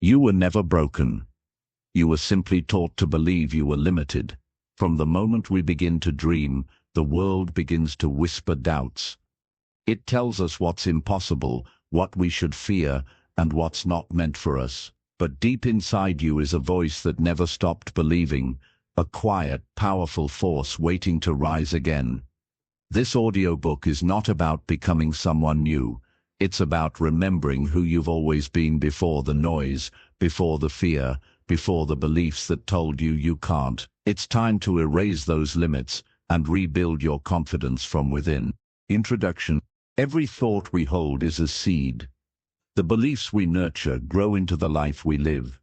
You were never broken. You were simply taught to believe you were limited. From the moment we begin to dream, the world begins to whisper doubts. It tells us what's impossible, what we should fear, and what's not meant for us. But deep inside you is a voice that never stopped believing, a quiet, powerful force waiting to rise again. This audiobook is not about becoming someone new. It's about remembering who you've always been before the noise, before the fear, before the beliefs that told you you can't. It's time to erase those limits and rebuild your confidence from within. Introduction. Every thought we hold is a seed. The beliefs we nurture grow into the life we live.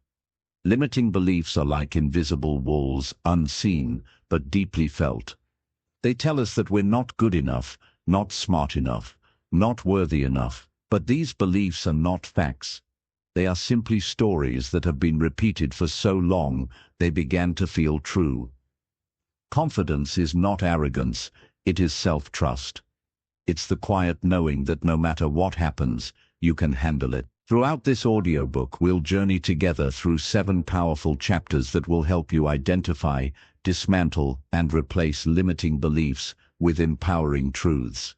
Limiting beliefs are like invisible walls, unseen, but deeply felt. They tell us that we're not good enough, not smart enough, not worthy enough. But these beliefs are not facts. They are simply stories that have been repeated for so long they began to feel true. Confidence is not arrogance, it is self-trust. It's the quiet knowing that no matter what happens, you can handle it. Throughout this audiobook, we'll journey together through 7 powerful chapters that will help you identify, dismantle, and replace limiting beliefs with empowering truths.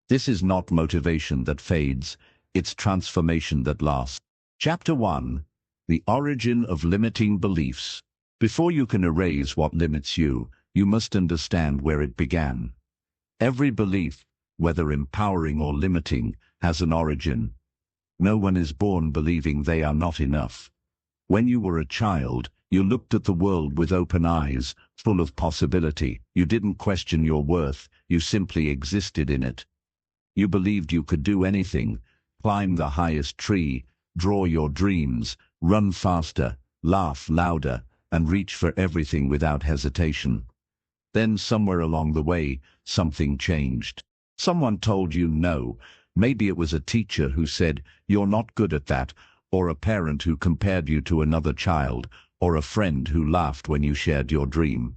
This is not motivation that fades, it's transformation that lasts. Chapter 1. The Origin of Limiting Beliefs. Before you can erase what limits you, you must understand where it began. Every belief, whether empowering or limiting, has an origin. No one is born believing they are not enough. When you were a child, you looked at the world with open eyes, full of possibility. You didn't question your worth, you simply existed in it. You believed you could do anything, climb the highest tree, draw your dreams, run faster, laugh louder, and reach for everything without hesitation. Then somewhere along the way, something changed. Someone told you no. Maybe it was a teacher who said, "You're not good at that," or a parent who compared you to another child, or a friend who laughed when you shared your dream.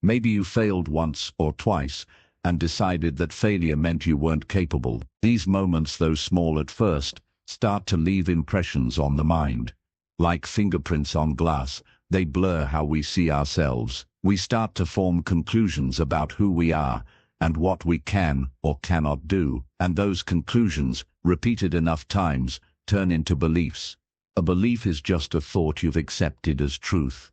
Maybe you failed once or twice, and decided that failure meant you weren't capable. These moments, though small at first, start to leave impressions on the mind. Like fingerprints on glass, they blur how we see ourselves. We start to form conclusions about who we are, and what we can or cannot do. And those conclusions, repeated enough times, turn into beliefs. A belief is just a thought you've accepted as truth.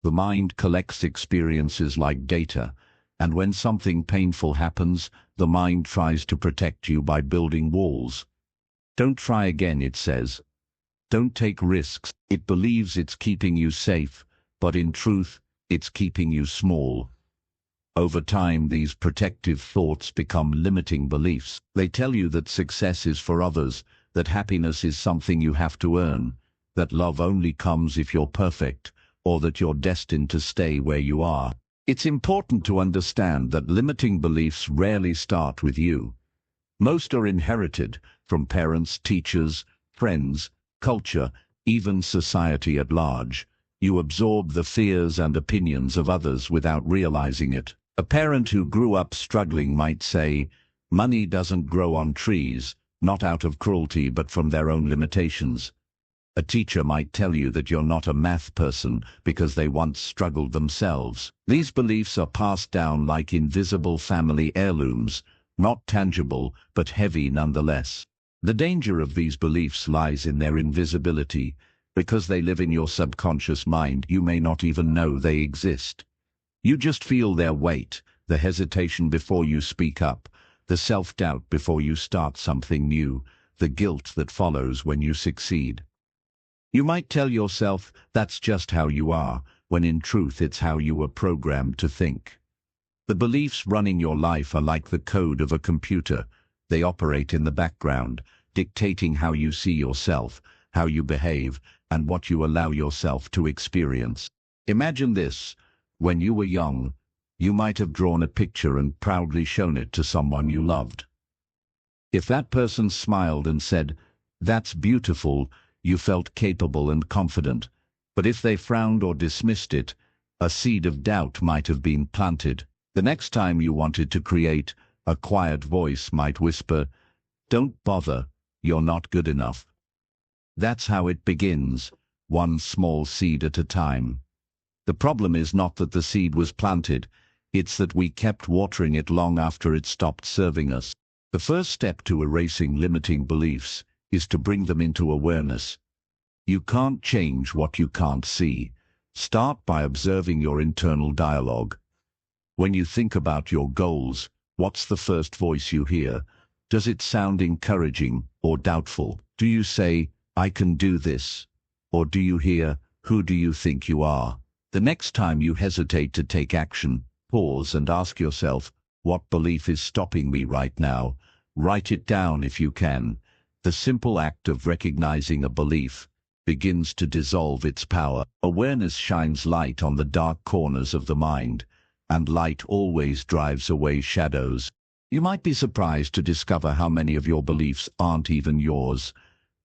The mind collects experiences like data, and when something painful happens, the mind tries to protect you by building walls. Don't try again, it says. Don't take risks. It believes it's keeping you safe, but in truth, it's keeping you small. Over time, these protective thoughts become limiting beliefs. They tell you that success is for others, that happiness is something you have to earn, that love only comes if you're perfect, or that you're destined to stay where you are. It's important to understand that limiting beliefs rarely start with you. Most are inherited from parents, teachers, friends, culture, even society at large. You absorb the fears and opinions of others without realizing it. A parent who grew up struggling might say, "Money doesn't grow on trees," not out of cruelty but from their own limitations. A teacher might tell you that you're not a math person because they once struggled themselves. These beliefs are passed down like invisible family heirlooms, not tangible but heavy nonetheless. The danger of these beliefs lies in their invisibility. Because they live in your subconscious mind, you may not even know they exist. You just feel their weight, the hesitation before you speak up, the self-doubt before you start something new, the guilt that follows when you succeed. You might tell yourself that's just how you are, when in truth it's how you were programmed to think. The beliefs running your life are like the code of a computer. They operate in the background, dictating how you see yourself, how you behave, and what you allow yourself to experience. Imagine this. When you were young, you might have drawn a picture and proudly shown it to someone you loved. If that person smiled and said, "That's beautiful," you felt capable and confident. But if they frowned or dismissed it, a seed of doubt might have been planted. The next time you wanted to create, a quiet voice might whisper, "Don't bother, you're not good enough." That's how it begins, one small seed at a time. The problem is not that the seed was planted, it's that we kept watering it long after it stopped serving us. The first step to erasing limiting beliefs is to bring them into awareness. You can't change what you can't see. Start by observing your internal dialogue. When you think about your goals, what's the first voice you hear? Does it sound encouraging or doubtful? Do you say, "I can do this"? Or do you hear, "Who do you think you are"? The next time you hesitate to take action, pause and ask yourself, what belief is stopping me right now? Write it down if you can. The simple act of recognizing a belief begins to dissolve its power. Awareness shines light on the dark corners of the mind, and light always drives away shadows. You might be surprised to discover how many of your beliefs aren't even yours.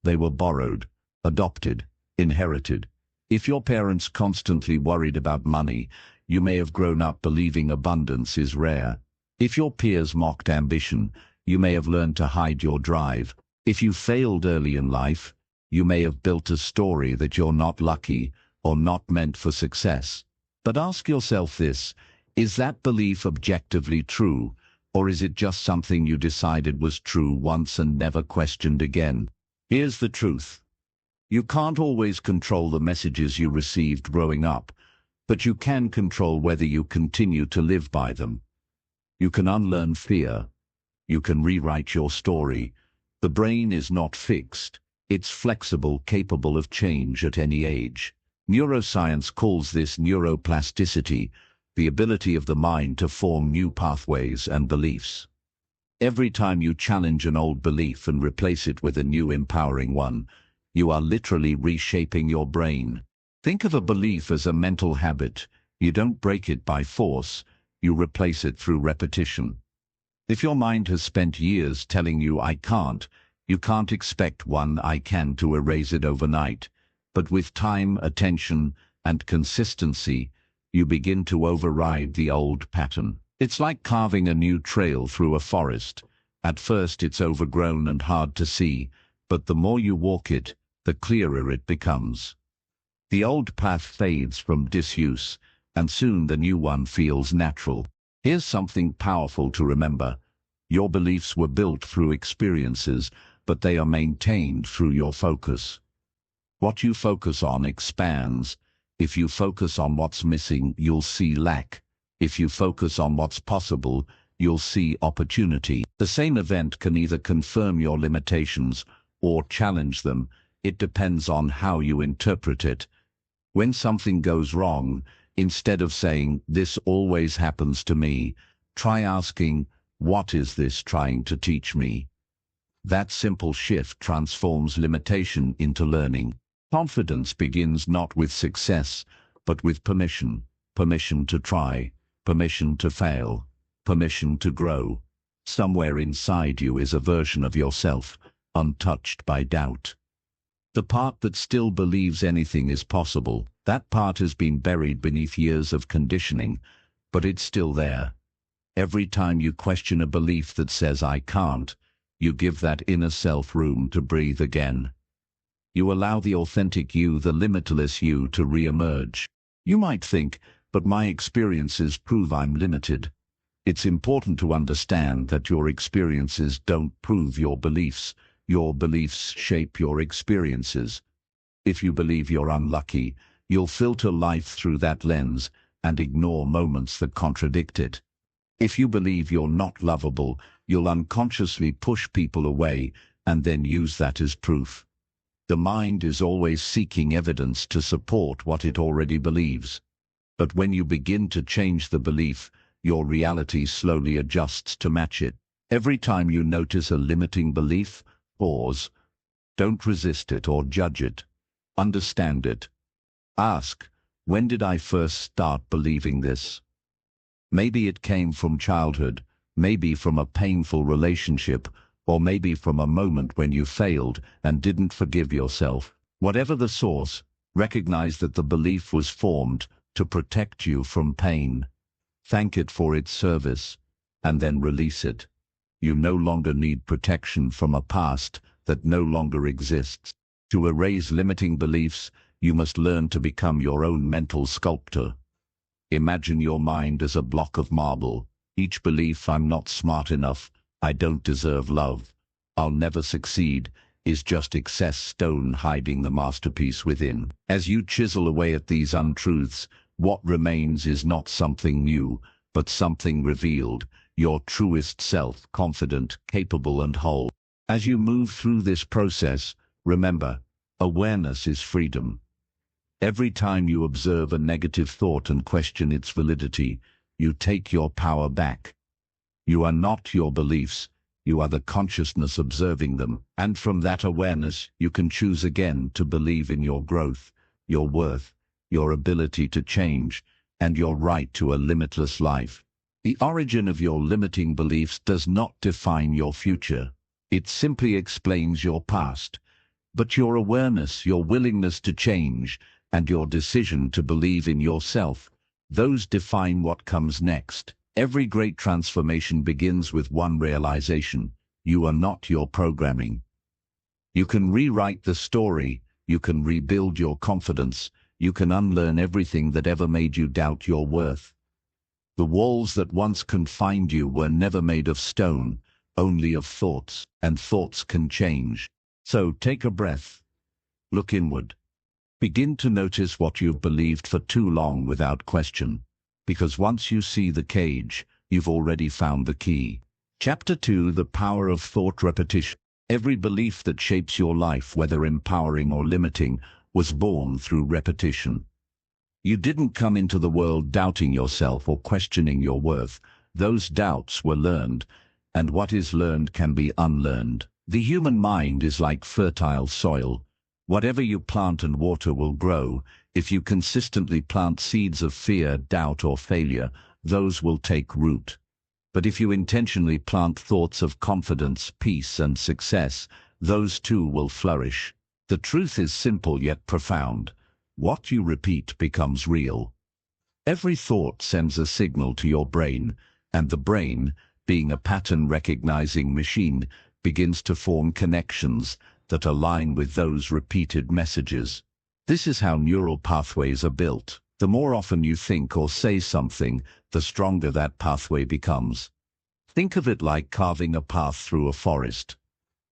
They were borrowed, adopted, inherited. If your parents constantly worried about money, you may have grown up believing abundance is rare. If your peers mocked ambition, you may have learned to hide your drive. If you failed early in life, you may have built a story that you're not lucky or not meant for success. But ask yourself this, is that belief objectively true, or is it just something you decided was true once and never questioned again? Here's the truth. You can't always control the messages you received growing up, but you can control whether you continue to live by them. You can unlearn fear. You can rewrite your story. The brain is not fixed. It's flexible, capable of change at any age. Neuroscience calls this neuroplasticity, the ability of the mind to form new pathways and beliefs. Every time you challenge an old belief and replace it with a new empowering one, you are literally reshaping your brain. Think of a belief as a mental habit. You don't break it by force, you replace it through repetition. If your mind has spent years telling you "I can't," you can't expect one "I can" to erase it overnight. But with time, attention, and consistency, you begin to override the old pattern. It's like carving a new trail through a forest. At first it's overgrown and hard to see, but the more you walk it, the clearer it becomes. The old path fades from disuse, and soon the new one feels natural. Here's something powerful to remember. Your beliefs were built through experiences, but they are maintained through your focus. What you focus on expands. If you focus on what's missing, you'll see lack. If you focus on what's possible, you'll see opportunity. The same event can either confirm your limitations or challenge them. It depends on how you interpret it. When something goes wrong, instead of saying, "This always happens to me," try asking, "What is this trying to teach me?" That simple shift transforms limitation into learning. Confidence begins not with success, but with permission. Permission to try, permission to fail, permission to grow. Somewhere inside you is a version of yourself, untouched by doubt. The part that still believes anything is possible. That part has been buried beneath years of conditioning, but it's still there. Every time you question a belief that says "I can't," you give that inner self room to breathe again. You allow the authentic you, the limitless you, to re-emerge. You might think, "But my experiences prove I'm limited." It's important to understand that your experiences don't prove your beliefs. Your beliefs shape your experiences. If you believe you're unlucky, you'll filter life through that lens and ignore moments that contradict it. If you believe you're not lovable, you'll unconsciously push people away and then use that as proof. The mind is always seeking evidence to support what it already believes. But when you begin to change the belief, your reality slowly adjusts to match it. Every time you notice a limiting belief, pause. Don't resist it or judge it. Understand it. Ask, when did I first start believing this? Maybe it came from childhood, maybe from a painful relationship, or maybe from a moment when you failed and didn't forgive yourself. Whatever the source, recognize that the belief was formed to protect you from pain. Thank it for its service, and then release it. You no longer need protection from a past that no longer exists. To erase limiting beliefs, you must learn to become your own mental sculptor. Imagine your mind as a block of marble. Each belief, I'm not smart enough, I don't deserve love, I'll never succeed, is just excess stone hiding the masterpiece within. As you chisel away at these untruths, what remains is not something new, but something revealed, your truest self, confident, capable, and whole. As you move through this process, remember, awareness is freedom. Every time you observe a negative thought and question its validity, you take your power back. You are not your beliefs, you are the consciousness observing them, and from that awareness you can choose again to believe in your growth, your worth, your ability to change, and your right to a limitless life. The origin of your limiting beliefs does not define your future. It simply explains your past. But your awareness, your willingness to change, and your decision to believe in yourself, those define what comes next. Every great transformation begins with one realization: you are not your programming. You can rewrite the story, you can rebuild your confidence, you can unlearn everything that ever made you doubt your worth. The walls that once confined you were never made of stone, only of thoughts, and thoughts can change. So take a breath. Look inward. Begin to notice what you've believed for too long without question, because once you see the cage, you've already found the key. Chapter 2: The Power of Thought Repetition. Every belief that shapes your life, whether empowering or limiting, was born through repetition. You didn't come into the world doubting yourself or questioning your worth. Those doubts were learned, and what is learned can be unlearned. The human mind is like fertile soil. Whatever you plant and water will grow. If you consistently plant seeds of fear, doubt, or failure, those will take root. But if you intentionally plant thoughts of confidence, peace, and success, those too will flourish. The truth is simple yet profound. What you repeat becomes real. Every thought sends a signal to your brain, and the brain, being a pattern-recognizing machine, begins to form connections that align with those repeated messages. This is how neural pathways are built. The more often you think or say something, the stronger that pathway becomes. Think of it like carving a path through a forest.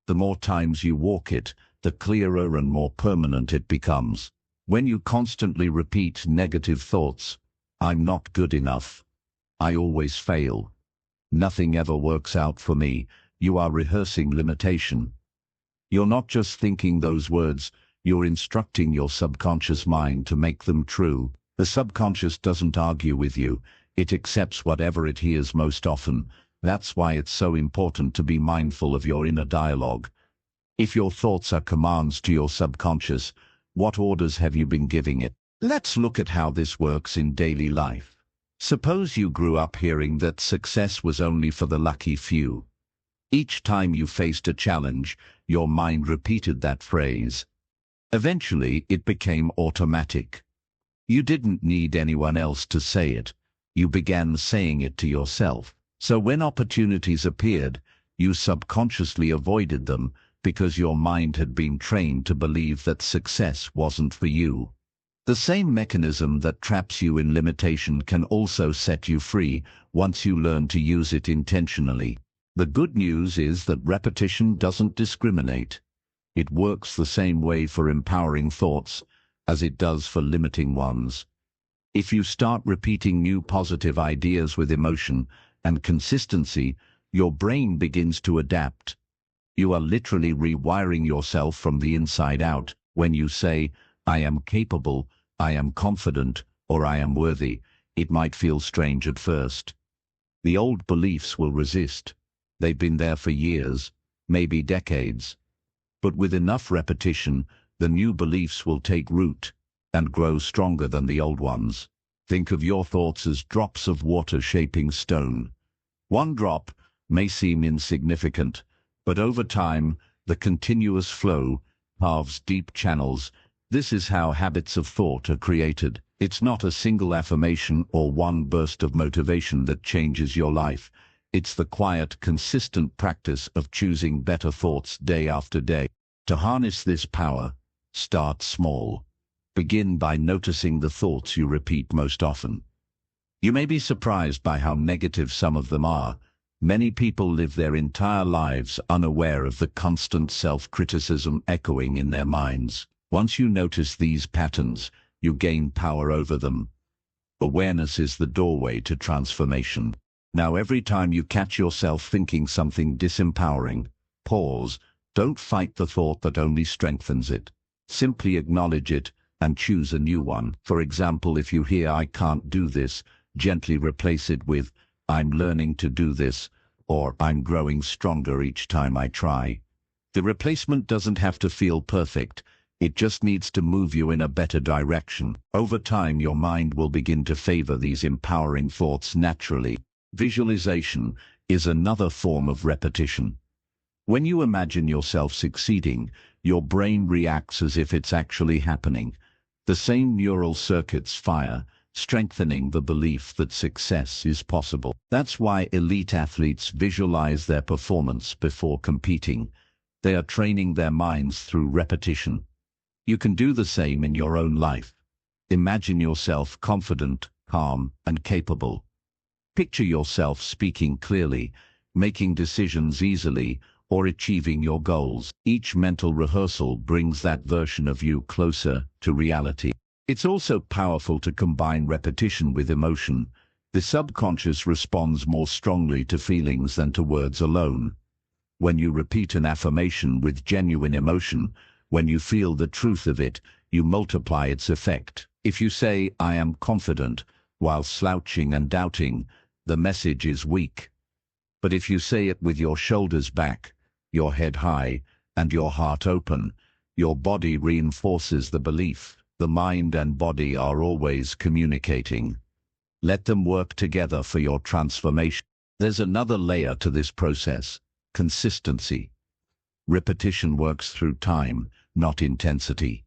The more times you walk it, the clearer and more permanent it becomes. When you constantly repeat negative thoughts, I'm not good enough, I always fail, nothing ever works out for me, you are rehearsing limitation. You're not just thinking those words, you're instructing your subconscious mind to make them true. The subconscious doesn't argue with you, it accepts whatever it hears most often. That's why it's so important to be mindful of your inner dialogue. If your thoughts are commands to your subconscious, what orders have you been giving it? Let's look at how this works in daily life. Suppose you grew up hearing that success was only for the lucky few. Each time you faced a challenge, your mind repeated that phrase. Eventually, it became automatic. You didn't need anyone else to say it. You began saying it to yourself. So when opportunities appeared, you subconsciously avoided them because your mind had been trained to believe that success wasn't for you. The same mechanism that traps you in limitation can also set you free once you learn to use it intentionally. The good news is that repetition doesn't discriminate. It works the same way for empowering thoughts as it does for limiting ones. If you start repeating new positive ideas with emotion and consistency, your brain begins to adapt. You are literally rewiring yourself from the inside out. When you say, I am capable, I am confident, or I am worthy, it might feel strange at first. The old beliefs will resist. They've been there for years, maybe decades. But with enough repetition, the new beliefs will take root and grow stronger than the old ones. Think of your thoughts as drops of water shaping stone. One drop may seem insignificant, but over time, the continuous flow carves deep channels. This is how habits of thought are created. It's not a single affirmation or one burst of motivation that changes your life. It's the quiet, consistent practice of choosing better thoughts day after day. To harness this power, Start small. Begin by noticing the thoughts you repeat most often. You may be surprised by how negative some of them are. Many people live their entire lives unaware of the constant self-criticism echoing in their minds. Once you notice these patterns, you gain power over them. Awareness is the doorway to transformation. Now, every time you catch yourself thinking something disempowering, pause. Don't fight the thought that only strengthens it. Simply acknowledge it and choose a new one. For example, if you hear "I can't do this," gently replace it with "I'm learning to do this," or "I'm growing stronger each time I try." The replacement doesn't have to feel perfect. It just needs to move you in a better direction. Over time, your mind will begin to favor these empowering thoughts naturally. Visualization is another form of repetition. When you imagine yourself succeeding, your brain reacts as if it's actually happening. The same neural circuits fire, strengthening the belief that success is possible. That's why elite athletes visualize their performance before competing. They are training their minds through repetition. You can do the same in your own life. Imagine yourself confident, calm, and capable. Picture yourself speaking clearly, making decisions easily, or achieving your goals. Each mental rehearsal brings that version of you closer to reality. It's also powerful to combine repetition with emotion. The subconscious responds more strongly to feelings than to words alone. When you repeat an affirmation with genuine emotion, when you feel the truth of it, you multiply its effect. If you say, "I am confident," while slouching and doubting, the message is weak. But if you say it with your shoulders back, your head high, and your heart open, your body reinforces the belief. The mind and body are always communicating. Let them work together for your transformation. There's another layer to this process: consistency. Repetition works through time, not intensity.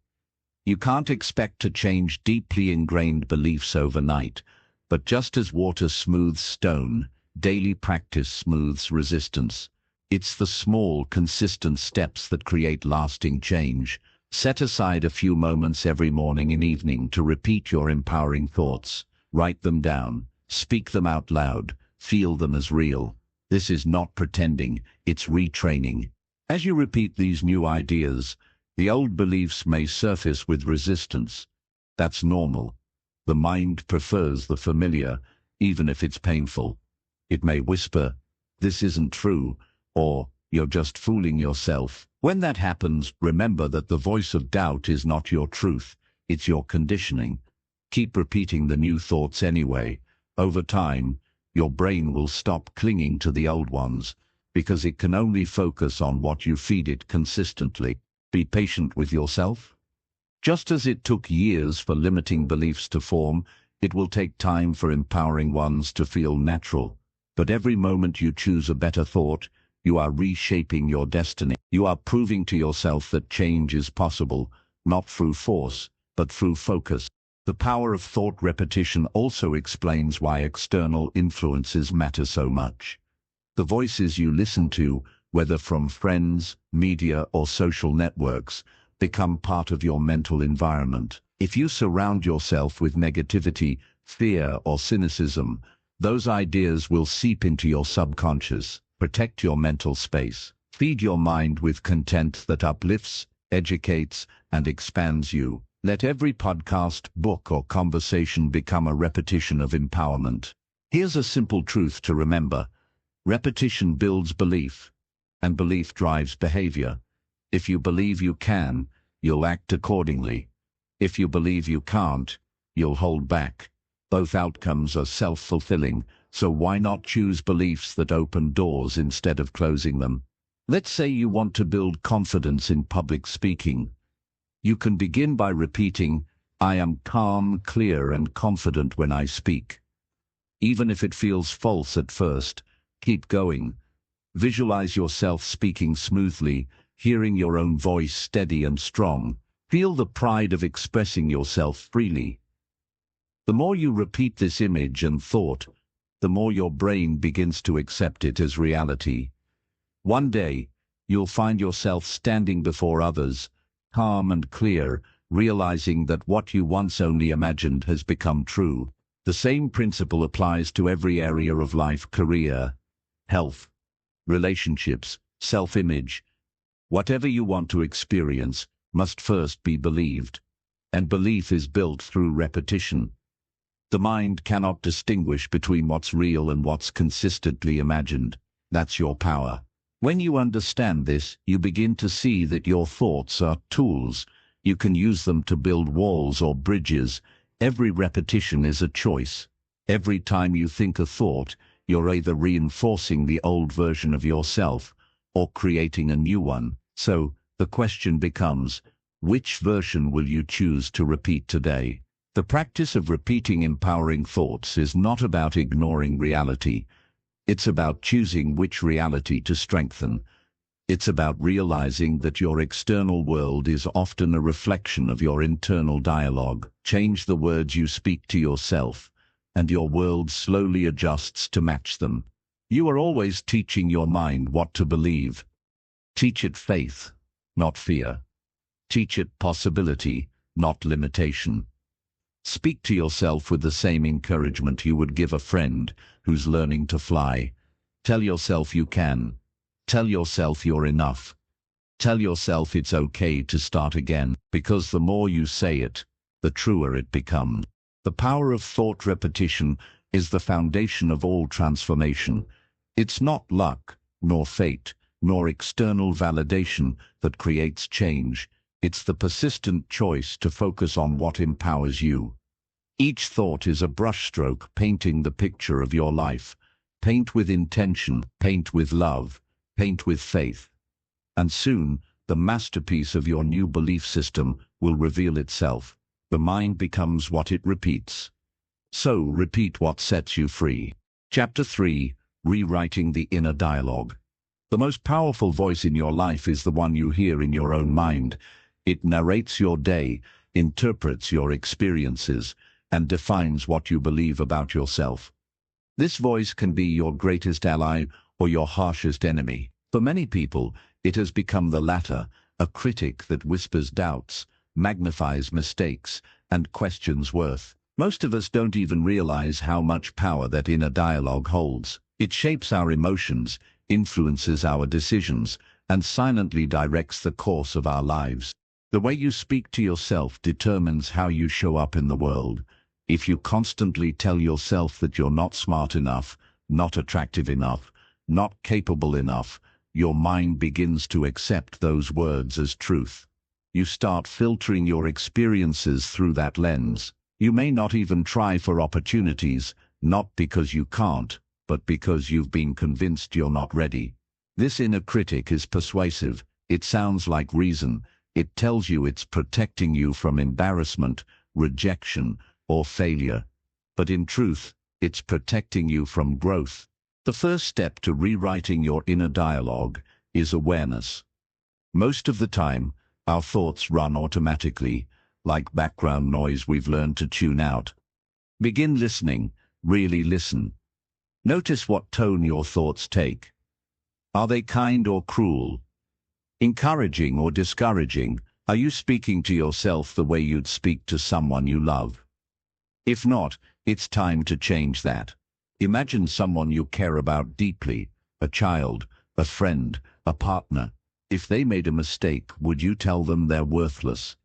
You can't expect to change deeply ingrained beliefs overnight, but just as water smooths stone, daily practice smooths resistance. It's the small, consistent steps that create lasting change. Set aside a few moments every morning and evening to repeat your empowering thoughts. Write them down, speak them out loud, feel them as real. This is not pretending, it's retraining. As you repeat these new ideas, the old beliefs may surface with resistance. That's normal. The mind prefers the familiar, even if it's painful. It may whisper, "This isn't true," or "You're just fooling yourself." When that happens, remember that the voice of doubt is not your truth, it's your conditioning. Keep repeating the new thoughts anyway. Over time, your brain will stop clinging to the old ones, because it can only focus on what you feed it consistently. Be patient with yourself. Just as it took years for limiting beliefs to form, it will take time for empowering ones to feel natural. But every moment you choose a better thought, you are reshaping your destiny. You are proving to yourself that change is possible, not through force, but through focus. The power of thought repetition also explains why external influences matter so much. The voices you listen to, whether from friends, media, or social networks, become part of your mental environment. If you surround yourself with negativity, fear, or cynicism, those ideas will seep into your subconscious. Protect your mental space. Feed your mind with content that uplifts, educates, and expands you. Let every podcast, book, or conversation become a repetition of empowerment. Here's a simple truth to remember. Repetition builds belief, and belief drives behavior. If you believe you can, you'll act accordingly. If you believe you can't, you'll hold back. Both outcomes are self-fulfilling, so why not choose beliefs that open doors instead of closing them? Let's say you want to build confidence in public speaking. You can begin by repeating, "I am calm, clear, and confident when I speak." Even if it feels false at first, keep going. Visualize yourself speaking smoothly, hearing your own voice steady and strong. Feel the pride of expressing yourself freely. The more you repeat this image and thought, the more your brain begins to accept it as reality. One day, you'll find yourself standing before others, calm and clear, realizing that what you once only imagined has become true. The same principle applies to every area of life: career, health, relationships, self-image. Whatever you want to experience must first be believed, and belief is built through repetition. The mind cannot distinguish between what's real and what's consistently imagined. That's your power. When you understand this, you begin to see that your thoughts are tools. You can use them to build walls or bridges. Every repetition is a choice. Every time you think a thought, you're either reinforcing the old version of yourself or creating a new one. So, the question becomes, which version will you choose to repeat today? The practice of repeating empowering thoughts is not about ignoring reality. It's about choosing which reality to strengthen. It's about realizing that your external world is often a reflection of your internal dialogue. Change the words you speak to yourself, and your world slowly adjusts to match them. You are always teaching your mind what to believe. Teach it faith, not fear. Teach it possibility, not limitation. Speak to yourself with the same encouragement you would give a friend who's learning to fly. Tell yourself you can. Tell yourself you're enough. Tell yourself it's okay to start again, because the more you say it, the truer it becomes. The power of thought repetition is the foundation of all transformation. It's not luck, nor fate, nor external validation that creates change. It's the persistent choice to focus on what empowers you. Each thought is a brushstroke painting the picture of your life. Paint with intention, paint with love, paint with faith. And soon, the masterpiece of your new belief system will reveal itself. The mind becomes what it repeats. So repeat what sets you free. Chapter 3: Rewriting the Inner Dialogue. The most powerful voice in your life is the one you hear in your own mind. It narrates your day, interprets your experiences, and defines what you believe about yourself. This voice can be your greatest ally or your harshest enemy. For many people, it has become the latter, a critic that whispers doubts, magnifies mistakes, and questions worth. Most of us don't even realize how much power that inner dialogue holds. It shapes our emotions, influences our decisions, and silently directs the course of our lives. The way you speak to yourself determines how you show up in the world. If you constantly tell yourself that you're not smart enough, not attractive enough, not capable enough, your mind begins to accept those words as truth. You start filtering your experiences through that lens. You may not even try for opportunities, not because you can't, but because you've been convinced you're not ready. This inner critic is persuasive. It sounds like reason. It tells you it's protecting you from embarrassment, rejection, or failure. But in truth, it's protecting you from growth. The first step to rewriting your inner dialogue is awareness. Most of the time, our thoughts run automatically, like background noise we've learned to tune out. Begin listening. Really listen. Notice what tone your thoughts take. Are they kind or cruel? Encouraging or discouraging? Are you speaking to yourself the way you'd speak to someone you love? If not, it's time to change that. Imagine someone you care about deeply, a child, a friend, a partner. If they made a mistake, would you tell them they're worthless?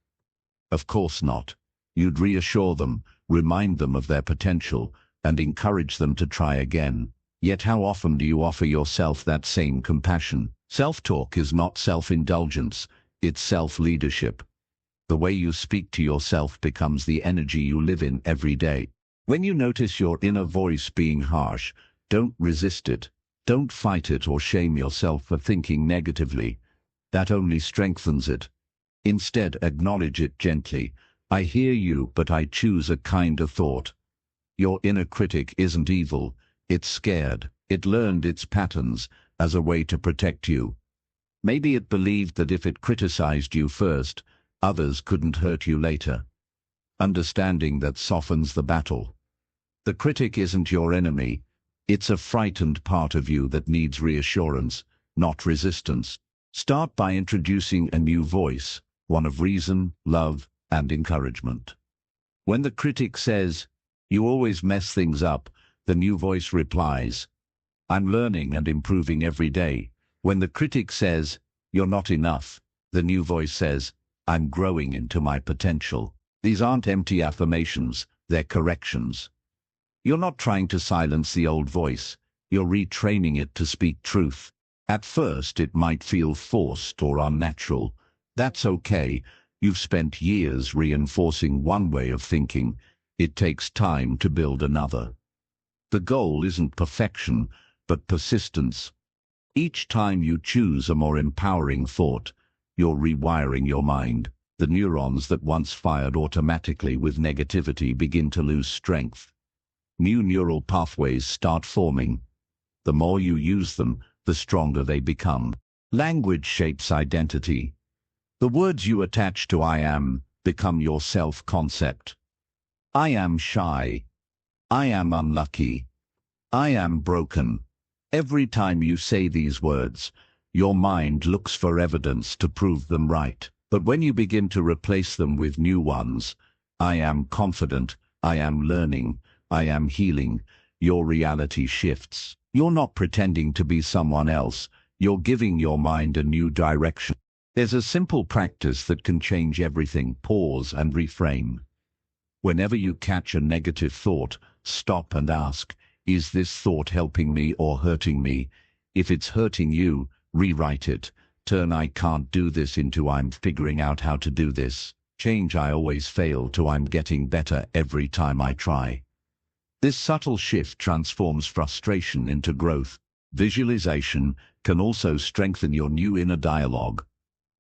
Of course not. You'd reassure them, remind them of their potential, and encourage them to try again. Yet how often do you offer yourself that same compassion? Self-talk is not self-indulgence, it's self-leadership. The way you speak to yourself becomes the energy you live in every day. When you notice your inner voice being harsh, don't resist it. Don't fight it or shame yourself for thinking negatively. That only strengthens it. Instead, acknowledge it gently. I hear you, but I choose a kinder thought. Your inner critic isn't evil. It's scared. It learned its patterns as a way to protect you. Maybe it believed that if it criticized you first, others couldn't hurt you later. Understanding that softens the battle. The critic isn't your enemy. It's a frightened part of you that needs reassurance, not resistance. Start by introducing a new voice. one of reason, love, and encouragement. When the critic says, "You always mess things up," the new voice replies, "I'm learning and improving every day." When the critic says, "You're not enough," the new voice says, "I'm growing into my potential." These aren't empty affirmations, they're corrections. You're not trying to silence the old voice, you're retraining it to speak truth. At first it might feel forced or unnatural. That's okay. You've spent years reinforcing one way of thinking. It takes time to build another. The goal isn't perfection, but persistence. Each time you choose a more empowering thought, you're rewiring your mind. The neurons that once fired automatically with negativity begin to lose strength. New neural pathways start forming. The more you use them, the stronger they become. Language shapes identity. The words you attach to "I am" become your self-concept. I am shy. I am unlucky. I am broken. Every time you say these words, your mind looks for evidence to prove them right. But when you begin to replace them with new ones, "I am confident, I am learning, I am healing," your reality shifts. You're not pretending to be someone else, you're giving your mind a new direction. There's a simple practice that can change everything: pause and reframe. Whenever you catch a negative thought, stop and ask, is this thought helping me or hurting me? If it's hurting you, rewrite it. Turn "I can't do this" into "I'm figuring out how to do this." Change "I always fail" to "I'm getting better every time I try." This subtle shift transforms frustration into growth. Visualization can also strengthen your new inner dialogue.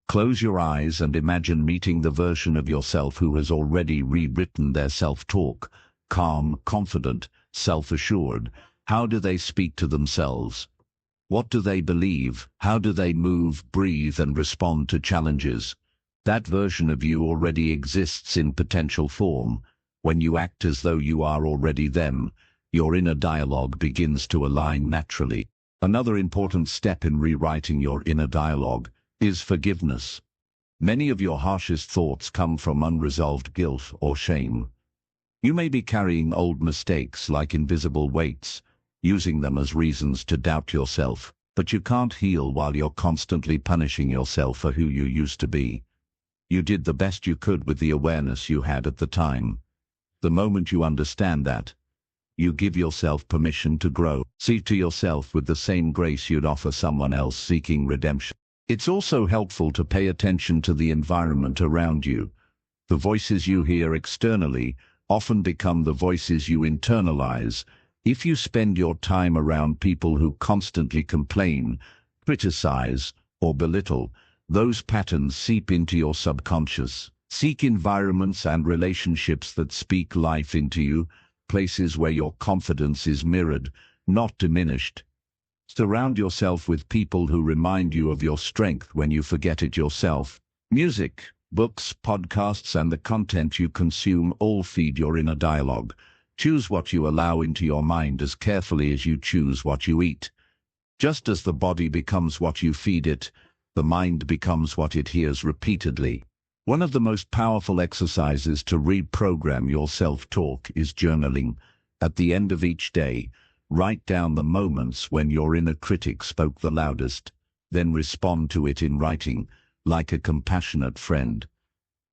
Close your eyes and imagine meeting the version of yourself who has already rewritten their self-talk. Calm, confident, self-assured. How do they speak to themselves? What do they believe? How do they move, breathe, and respond to challenges? That version of you already exists in potential form. When you act as though you are already them, your inner dialogue begins to align naturally. Another important step in rewriting your inner dialogue is forgiveness. Many of your harshest thoughts come from unresolved guilt or shame. You may be carrying old mistakes like invisible weights, using them as reasons to doubt yourself, but you can't heal while you're constantly punishing yourself for who you used to be. You did the best you could with the awareness you had at the time. The moment you understand that, you give yourself permission to grow. See to yourself with the same grace you'd offer someone else seeking redemption. It's also helpful to pay attention to the environment around you. The voices you hear externally often become the voices you internalize. If you spend your time around people who constantly complain, criticize, or belittle, those patterns seep into your subconscious. Seek environments and relationships that speak life into you, places where your confidence is mirrored, not diminished. Surround yourself with people who remind you of your strength when you forget it yourself. Music, books, podcasts, and the content you consume all feed your inner dialogue. Choose what you allow into your mind as carefully as you choose what you eat. Just as the body becomes what you feed it, the mind becomes what it hears repeatedly. One of the most powerful exercises to reprogram your self-talk is journaling. At the end of each day, write down the moments when your inner critic spoke the loudest, then respond to it in writing, like a compassionate friend.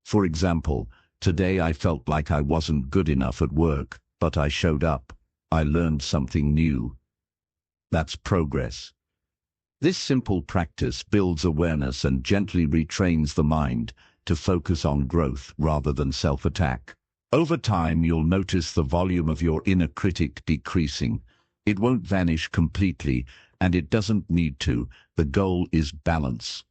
For example, today I felt like I wasn't good enough at work, but I showed up. I learned something new. That's progress. This simple practice builds awareness and gently retrains the mind to focus on growth rather than self-attack. Over time, you'll notice the volume of your inner critic decreasing. It won't vanish completely, and it doesn't need to. The goal is balance.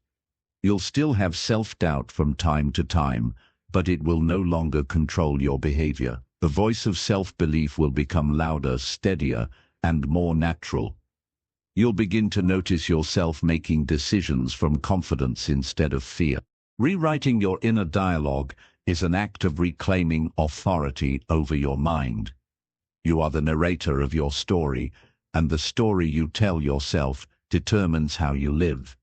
You'll still have self-doubt from time to time, but it will no longer control your behavior. The voice of self-belief will become louder, steadier, and more natural. You'll begin to notice yourself making decisions from confidence instead of fear. Rewriting your inner dialogue is an act of reclaiming authority over your mind. You are the narrator of your story, and the story you tell yourself determines how you live.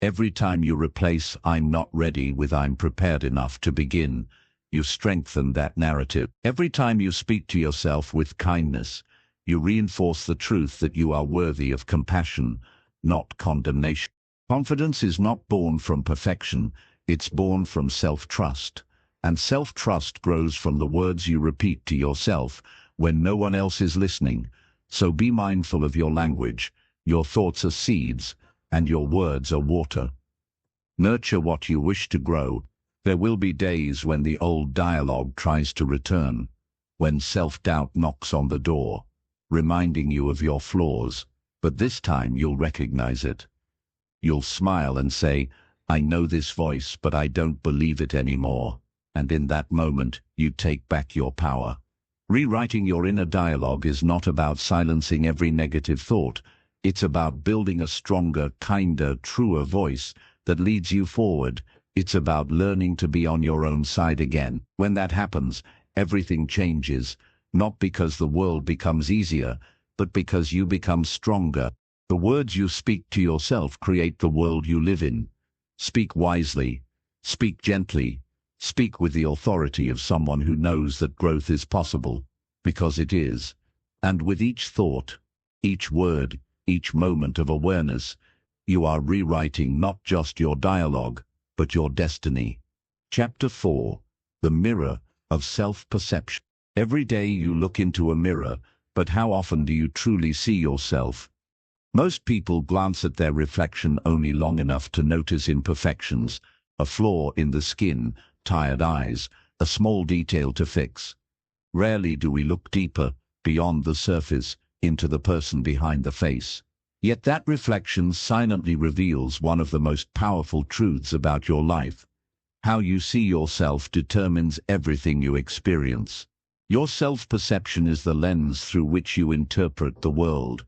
Every time you replace "I'm not ready" with "I'm prepared enough to begin," you strengthen that narrative. Every time you speak to yourself with kindness, you reinforce the truth that you are worthy of compassion, not condemnation. Confidence is not born from perfection, it's born from self-trust. And self-trust grows from the words you repeat to yourself when no one else is listening. So be mindful of your language. Your thoughts are seeds, and your words are water. Nurture what you wish to grow. There will be days when the old dialogue tries to return, when self-doubt knocks on the door, reminding you of your flaws. But this time you'll recognize it. You'll smile and say, "I know this voice, but I don't believe it anymore." And in that moment, you take back your power. Rewriting your inner dialogue is not about silencing every negative thought. It's about building a stronger, kinder, truer voice that leads you forward. It's about learning to be on your own side again. When that happens, everything changes, not because the world becomes easier, but because you become stronger. The words you speak to yourself create the world you live in. Speak wisely, speak gently, speak with the authority of someone who knows that growth is possible, because it is. And with each thought, each word, each moment of awareness, you are rewriting not just your dialogue, but your destiny. Chapter 4. The Mirror of Self-Perception. Every day you look into a mirror, but how often do you truly see yourself? Most people glance at their reflection only long enough to notice imperfections, a flaw in the skin, tired eyes, a small detail to fix. Rarely do we look deeper, beyond the surface, into the person behind the face. Yet that reflection silently reveals one of the most powerful truths about your life. How you see yourself determines everything you experience. Your self-perception is the lens through which you interpret the world.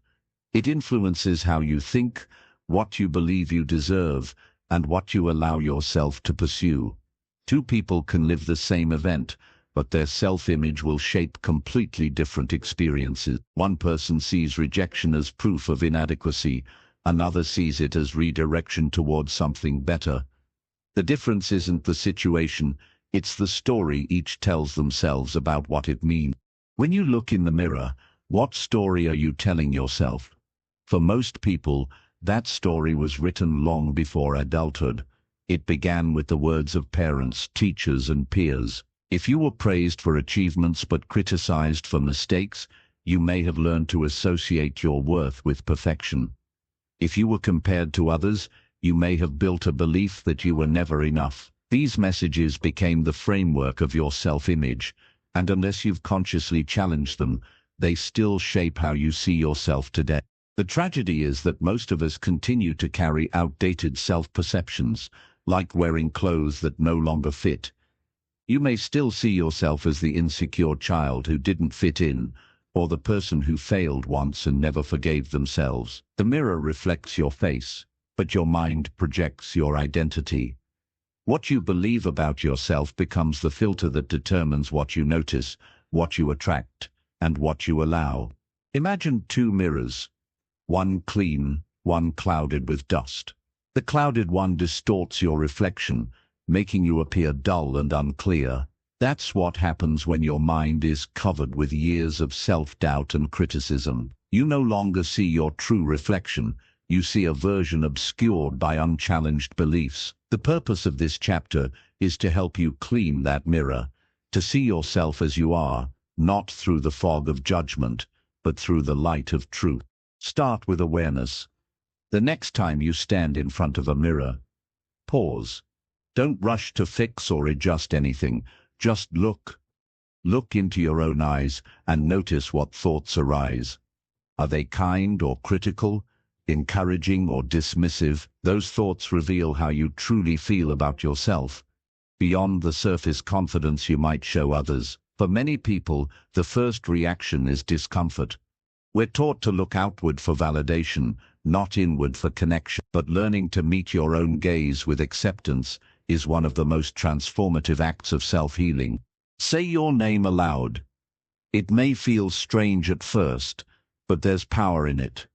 It influences how you think, what you believe you deserve, and what you allow yourself to pursue. Two people can live the same event, but their self-image will shape completely different experiences. One person sees rejection as proof of inadequacy, another sees it as redirection towards something better. The difference isn't the situation, it's the story each tells themselves about what it means. When you look in the mirror, what story are you telling yourself? For most people, that story was written long before adulthood. It began with the words of parents, teachers, and peers. If you were praised for achievements but criticized for mistakes, you may have learned to associate your worth with perfection. If you were compared to others, you may have built a belief that you were never enough. These messages became the framework of your self-image, and unless you've consciously challenged them, they still shape how you see yourself today. The tragedy is that most of us continue to carry outdated self-perceptions, like wearing clothes that no longer fit. You may still see yourself as the insecure child who didn't fit in, or the person who failed once and never forgave themselves. The mirror reflects your face, but your mind projects your identity. What you believe about yourself becomes the filter that determines what you notice, what you attract, and what you allow. Imagine two mirrors. One clean, one clouded with dust. The clouded one distorts your reflection, making you appear dull and unclear. That's what happens when your mind is covered with years of self-doubt and criticism. You no longer see your true reflection. You see a version obscured by unchallenged beliefs. The purpose of this chapter is to help you clean that mirror, to see yourself as you are, not through the fog of judgment, but through the light of truth. Start with awareness. The next time you stand in front of a mirror, pause. Don't rush to fix or adjust anything. Just look. Look into your own eyes and notice what thoughts arise. Are they kind or critical, encouraging or dismissive? Those thoughts reveal how you truly feel about yourself, beyond the surface confidence you might show others. For many people, the first reaction is discomfort. We're taught to look outward for validation, not inward for connection. But learning to meet your own gaze with acceptance is one of the most transformative acts of self-healing. Say your name aloud. It may feel strange at first, but there's power in it.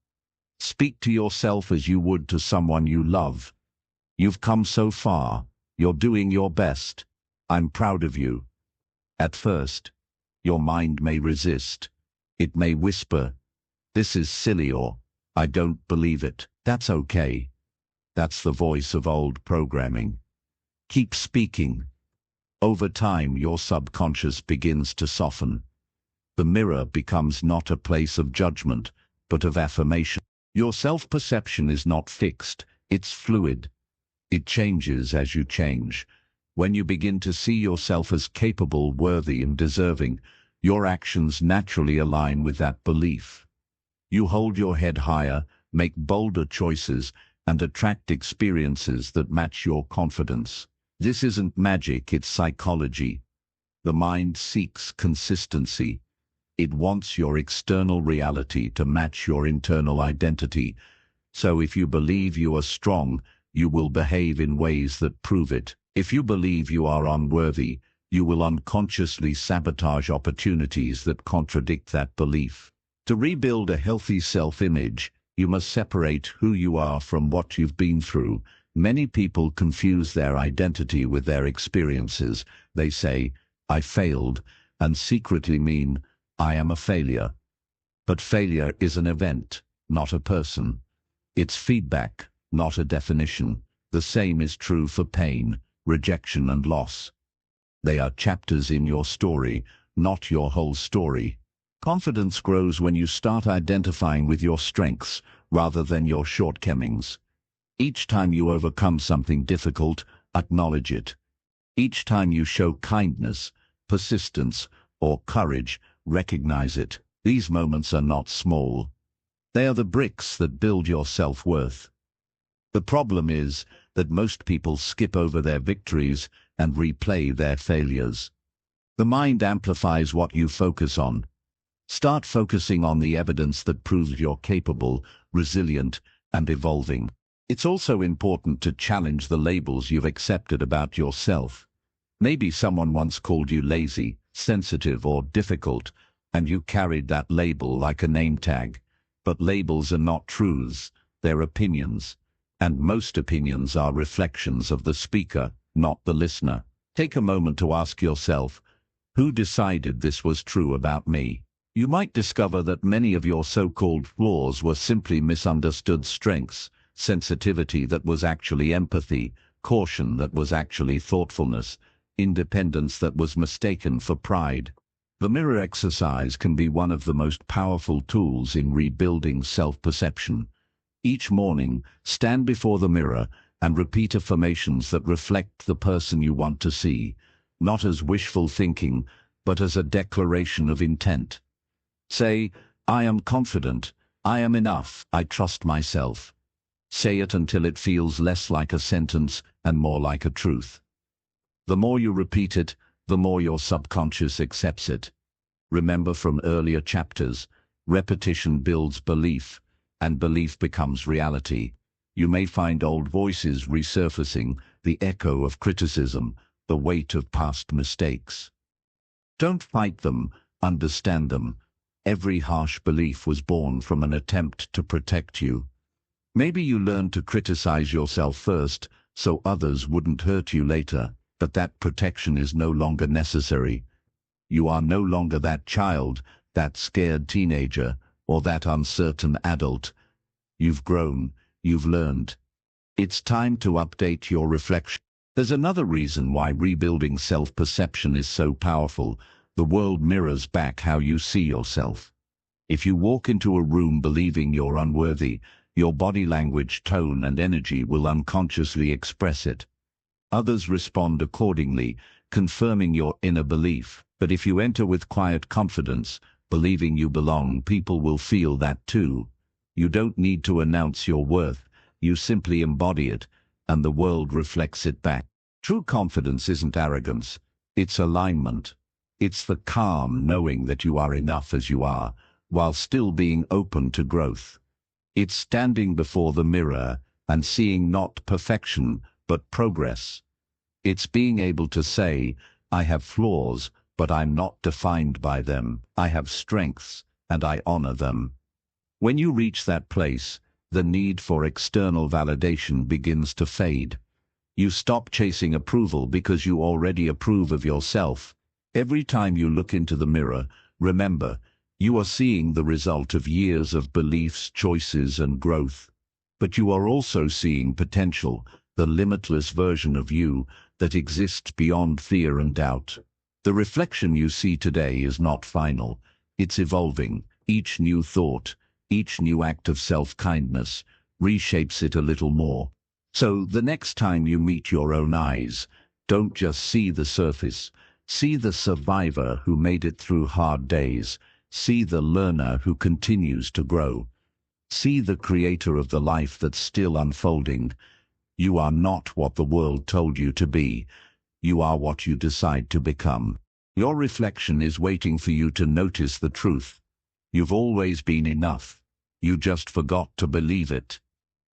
Speak to yourself as you would to someone you love. You've come so far. You're doing your best. I'm proud of you. At first, your mind may resist. It may whisper, "This is silly," or "I don't believe it." That's okay. That's the voice of old programming. Keep speaking. Over time, your subconscious begins to soften. The mirror becomes not a place of judgment, but of affirmation. Your self-perception is not fixed, it's fluid. It changes as you change. When you begin to see yourself as capable, worthy, and deserving, your actions naturally align with that belief. You hold your head higher, make bolder choices, and attract experiences that match your confidence. This isn't magic, it's psychology. The mind seeks consistency. It wants your external reality to match your internal identity. So if you believe you are strong, you will behave in ways that prove it. If you believe you are unworthy, you will unconsciously sabotage opportunities that contradict that belief. To rebuild a healthy self-image, you must separate who you are from what you've been through. Many people confuse their identity with their experiences. They say, "I failed," and secretly mean, "I am a failure." But failure is an event, not a person. It's feedback, not a definition. The same is true for pain, rejection, and loss. They are chapters in your story, not your whole story. Confidence grows when you start identifying with your strengths rather than your shortcomings. Each time you overcome something difficult, acknowledge it. Each time you show kindness, persistence, or courage, recognize it. These moments are not small. They are the bricks that build your self-worth. The problem is that most people skip over their victories and replay their failures. The mind amplifies what you focus on. Start focusing on the evidence that proves you're capable, resilient, and evolving. It's also important to challenge the labels you've accepted about yourself. Maybe someone once called you lazy, sensitive, or difficult, and you carried that label like a name tag. But labels are not truths, they're opinions. And most opinions are reflections of the speaker, not the listener. Take a moment to ask yourself, who decided this was true about me? You might discover that many of your so-called flaws were simply misunderstood strengths, sensitivity that was actually empathy, caution that was actually thoughtfulness, independence that was mistaken for pride. The mirror exercise can be one of the most powerful tools in rebuilding self-perception. Each morning, stand before the mirror and repeat affirmations that reflect the person you want to see, not as wishful thinking, but as a declaration of intent. Say, "I am confident, I am enough, I trust myself." Say it until it feels less like a sentence and more like a truth. The more you repeat it, the more your subconscious accepts it. Remember from earlier chapters, repetition builds belief, and belief becomes reality. You may find old voices resurfacing, the echo of criticism, the weight of past mistakes. Don't fight them, understand them. Every harsh belief was born from an attempt to protect you. Maybe you learned to criticize yourself first, so others wouldn't hurt you later, but that protection is no longer necessary. You are no longer that child, that scared teenager, or that uncertain adult. You've grown, you've learned. It's time to update your reflection. There's another reason why rebuilding self-perception is so powerful. The world mirrors back how you see yourself. If you walk into a room believing you're unworthy, your body language, tone, and energy will unconsciously express it. Others respond accordingly, confirming your inner belief. But if you enter with quiet confidence, believing you belong, people will feel that too. You don't need to announce your worth, you simply embody it, and the world reflects it back. True confidence isn't arrogance, it's alignment. It's the calm knowing that you are enough as you are, while still being open to growth. It's standing before the mirror and seeing not perfection, but progress. It's being able to say, "I have flaws, but I'm not defined by them. I have strengths, and I honor them." When you reach that place, the need for external validation begins to fade. You stop chasing approval because you already approve of yourself. Every time you look into the mirror, remember, you are seeing the result of years of beliefs, choices, and growth. But you are also seeing potential, the limitless version of you that exists beyond fear and doubt. The reflection you see today is not final. It's evolving. Each new thought, each new act of self-kindness, reshapes it a little more. So the next time you meet your own eyes, don't just see the surface. See the survivor who made it through hard days. See the learner who continues to grow. See the creator of the life that's still unfolding. You are not what the world told you to be. You are what you decide to become. Your reflection is waiting for you to notice the truth. You've always been enough. You just forgot to believe it.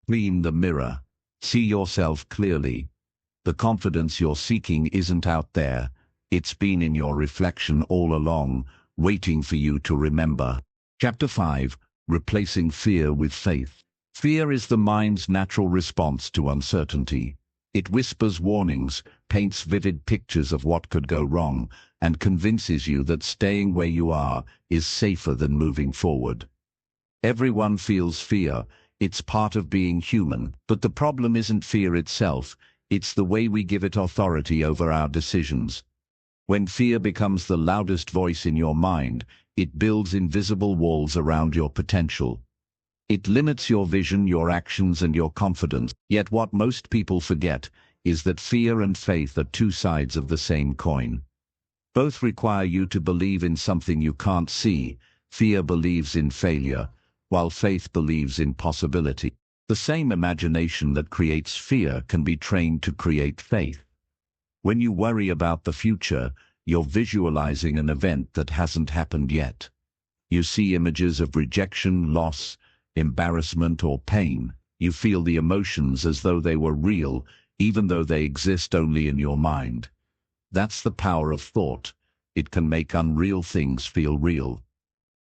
Clean the mirror. See yourself clearly. The confidence you're seeking isn't out there. It's been in your reflection all along, waiting for you to remember. Chapter 5. Replacing Fear with Faith. Fear is the mind's natural response to uncertainty. It whispers warnings, paints vivid pictures of what could go wrong, and convinces you that staying where you are is safer than moving forward. Everyone feels fear. It's part of being human. But the problem isn't fear itself. It's the way we give it authority over our decisions. When fear becomes the loudest voice in your mind, it builds invisible walls around your potential. It limits your vision, your actions, and your confidence. Yet what most people forget is that fear and faith are two sides of the same coin. Both require you to believe in something you can't see. Fear believes in failure, while faith believes in possibility. The same imagination that creates fear can be trained to create faith. When you worry about the future, you're visualizing an event that hasn't happened yet. You see images of rejection, loss, embarrassment, or pain. You feel the emotions as though they were real, even though they exist only in your mind. That's the power of thought. It can make unreal things feel real.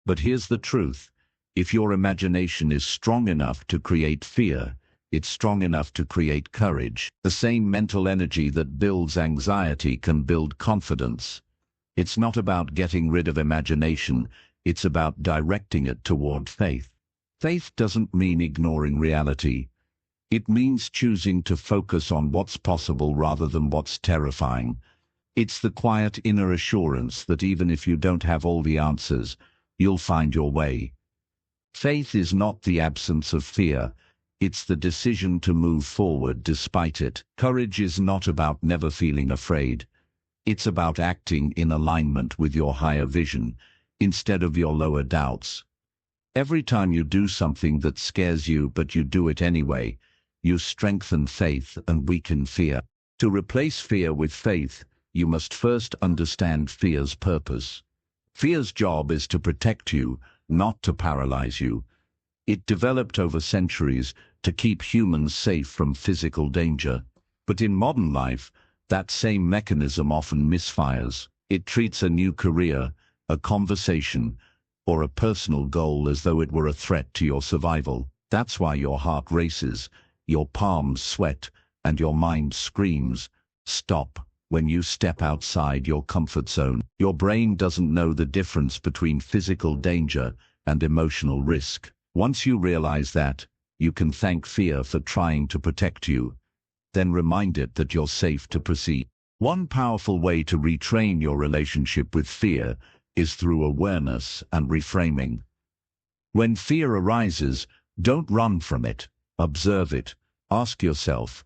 But here's the truth. If your imagination is strong enough to create fear, it's strong enough to create courage. The same mental energy that builds anxiety can build confidence. It's not about getting rid of imagination, it's about directing it toward faith. Faith doesn't mean ignoring reality. It means choosing to focus on what's possible rather than what's terrifying. It's the quiet inner assurance that even if you don't have all the answers, you'll find your way. Faith is not the absence of fear. It's the decision to move forward despite it. Courage is not about never feeling afraid. It's about acting in alignment with your higher vision, instead of your lower doubts. Every time you do something that scares you but you do it anyway, you strengthen faith and weaken fear. To replace fear with faith, you must first understand fear's purpose. Fear's job is to protect you, not to paralyze you. It developed over centuries to keep humans safe from physical danger. But in modern life, that same mechanism often misfires. It treats a new career, a conversation, or a personal goal as though it were a threat to your survival. That's why your heart races, your palms sweat, and your mind screams, "Stop!" When you step outside your comfort zone. Your brain doesn't know the difference between physical danger and emotional risk. Once you realize that, you can thank fear for trying to protect you. Then remind it that you're safe to proceed. One powerful way to retrain your relationship with fear is through awareness and reframing. When fear arises, don't run from it. Observe it. Ask yourself,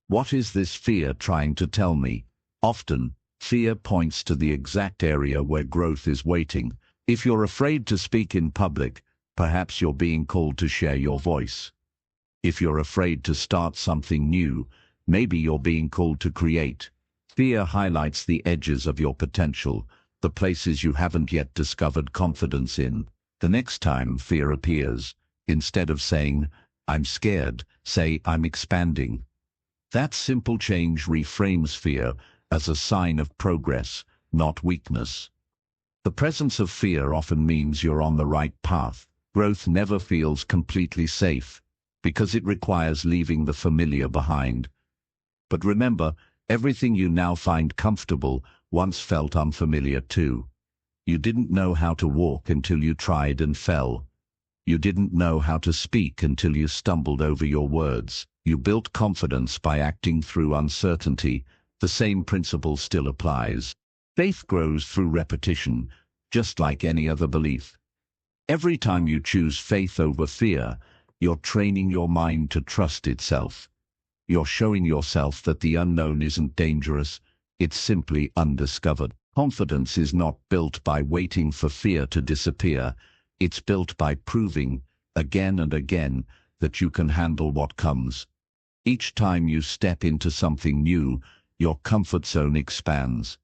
what is this fear trying to tell me? Often, fear points to the exact area where growth is waiting. If you're afraid to speak in public, perhaps you're being called to share your voice. If you're afraid to start something new, maybe you're being called to create. Fear highlights the edges of your potential, the places you haven't yet discovered confidence in. The next time fear appears, instead of saying, "I'm scared," say, "I'm expanding." That simple change reframes fear as a sign of progress, not weakness. The presence of fear often means you're on the right path. Growth never feels completely safe, because it requires leaving the familiar behind. But remember, everything you now find comfortable once felt unfamiliar too. You didn't know how to walk until you tried and fell. You didn't know how to speak until you stumbled over your words. You built confidence by acting through uncertainty. The same principle still applies. Faith grows through repetition, just like any other belief. Every time you choose faith over fear, you're training your mind to trust itself. You're showing yourself that the unknown isn't dangerous, it's simply undiscovered. Confidence is not built by waiting for fear to disappear. It's built by proving, again and again, that you can handle what comes. Each time you step into something new, your comfort zone expands.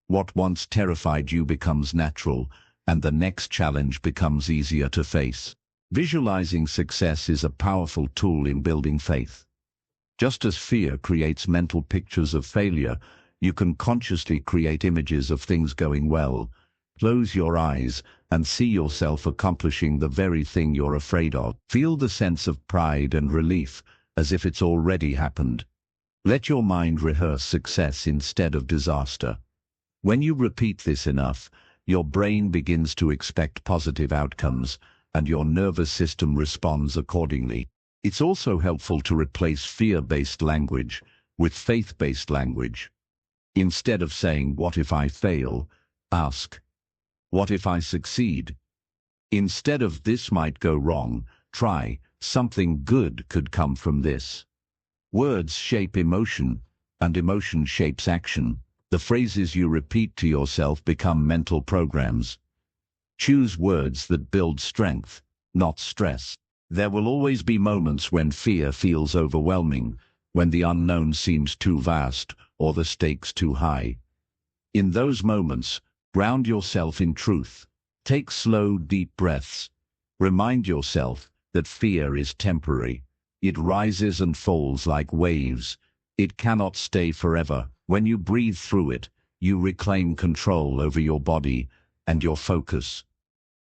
What once terrified you becomes natural, and the next challenge becomes easier to face. Visualizing success is a powerful tool in building faith. Just as fear creates mental pictures of failure, you can consciously create images of things going well. Close your eyes and see yourself accomplishing the very thing you're afraid of. Feel the sense of pride and relief, as if it's already happened. Let your mind rehearse success instead of disaster. When you repeat this enough, your brain begins to expect positive outcomes, and your nervous system responds accordingly. It's also helpful to replace fear-based language with faith-based language. Instead of saying, "What if I fail?" ask, "What if I succeed?" Instead of "This might go wrong," try, "Something good could come from this." Words shape emotion, and emotion shapes action. The phrases you repeat to yourself become mental programs. Choose words that build strength, not stress. There will always be moments when fear feels overwhelming, when the unknown seems too vast or the stakes too high. In those moments, ground yourself in truth. Take slow, deep breaths. Remind yourself that fear is temporary. It rises and falls like waves. It cannot stay forever. When you breathe through it, you reclaim control over your body and your focus.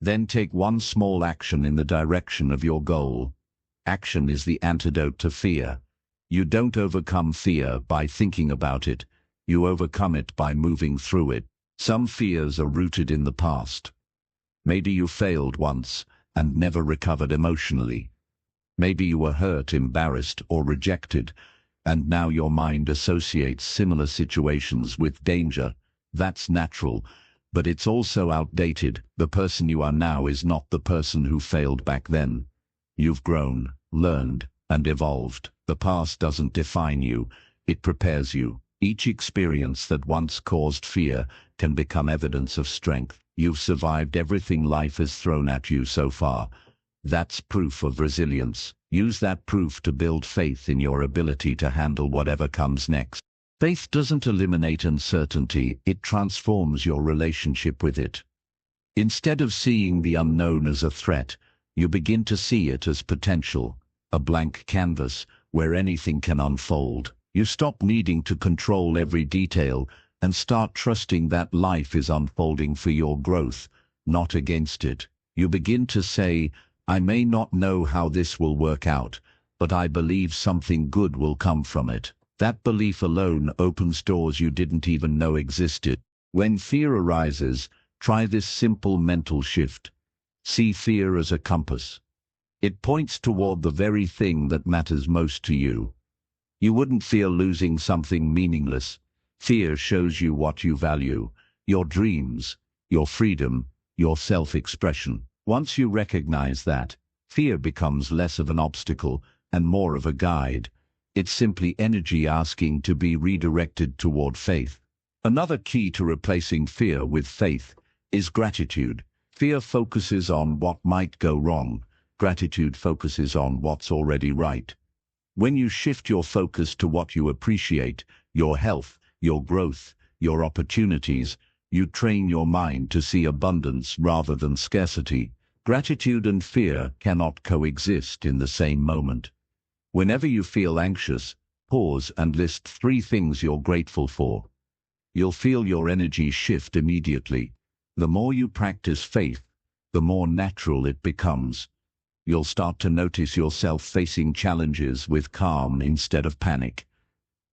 Then take one small action in the direction of your goal. Action is the antidote to fear. You don't overcome fear by thinking about it. You overcome it by moving through it. Some fears are rooted in the past. Maybe you failed once and never recovered emotionally. Maybe you were hurt, embarrassed, or rejected, and now your mind associates similar situations with danger. That's natural, but it's also outdated. The person you are now is not the person who failed back then. You've grown, learned, and evolved. The past doesn't define you, it prepares you. Each experience that once caused fear can become evidence of strength. You've survived everything life has thrown at you so far. That's proof of resilience. Use that proof to build faith in your ability to handle whatever comes next. Faith doesn't eliminate uncertainty, it transforms your relationship with it. Instead of seeing the unknown as a threat, you begin to see it as potential, a blank canvas where anything can unfold. You stop needing to control every detail and start trusting that life is unfolding for your growth, not against it. You begin to say, "I may not know how this will work out, but I believe something good will come from it." That belief alone opens doors you didn't even know existed. When fear arises, try this simple mental shift. See fear as a compass. It points toward the very thing that matters most to you. You wouldn't fear losing something meaningless. Fear shows you what you value: your dreams, your freedom, your self-expression. Once you recognize that, fear becomes less of an obstacle and more of a guide. It's simply energy asking to be redirected toward faith. Another key to replacing fear with faith is gratitude. Fear focuses on what might go wrong. Gratitude focuses on what's already right. When you shift your focus to what you appreciate, your health, your growth, your opportunities, you train your mind to see abundance rather than scarcity. Gratitude and fear cannot coexist in the same moment. Whenever you feel anxious, pause and list 3 things you're grateful for. You'll feel your energy shift immediately. The more you practice faith, the more natural it becomes. You'll start to notice yourself facing challenges with calm instead of panic.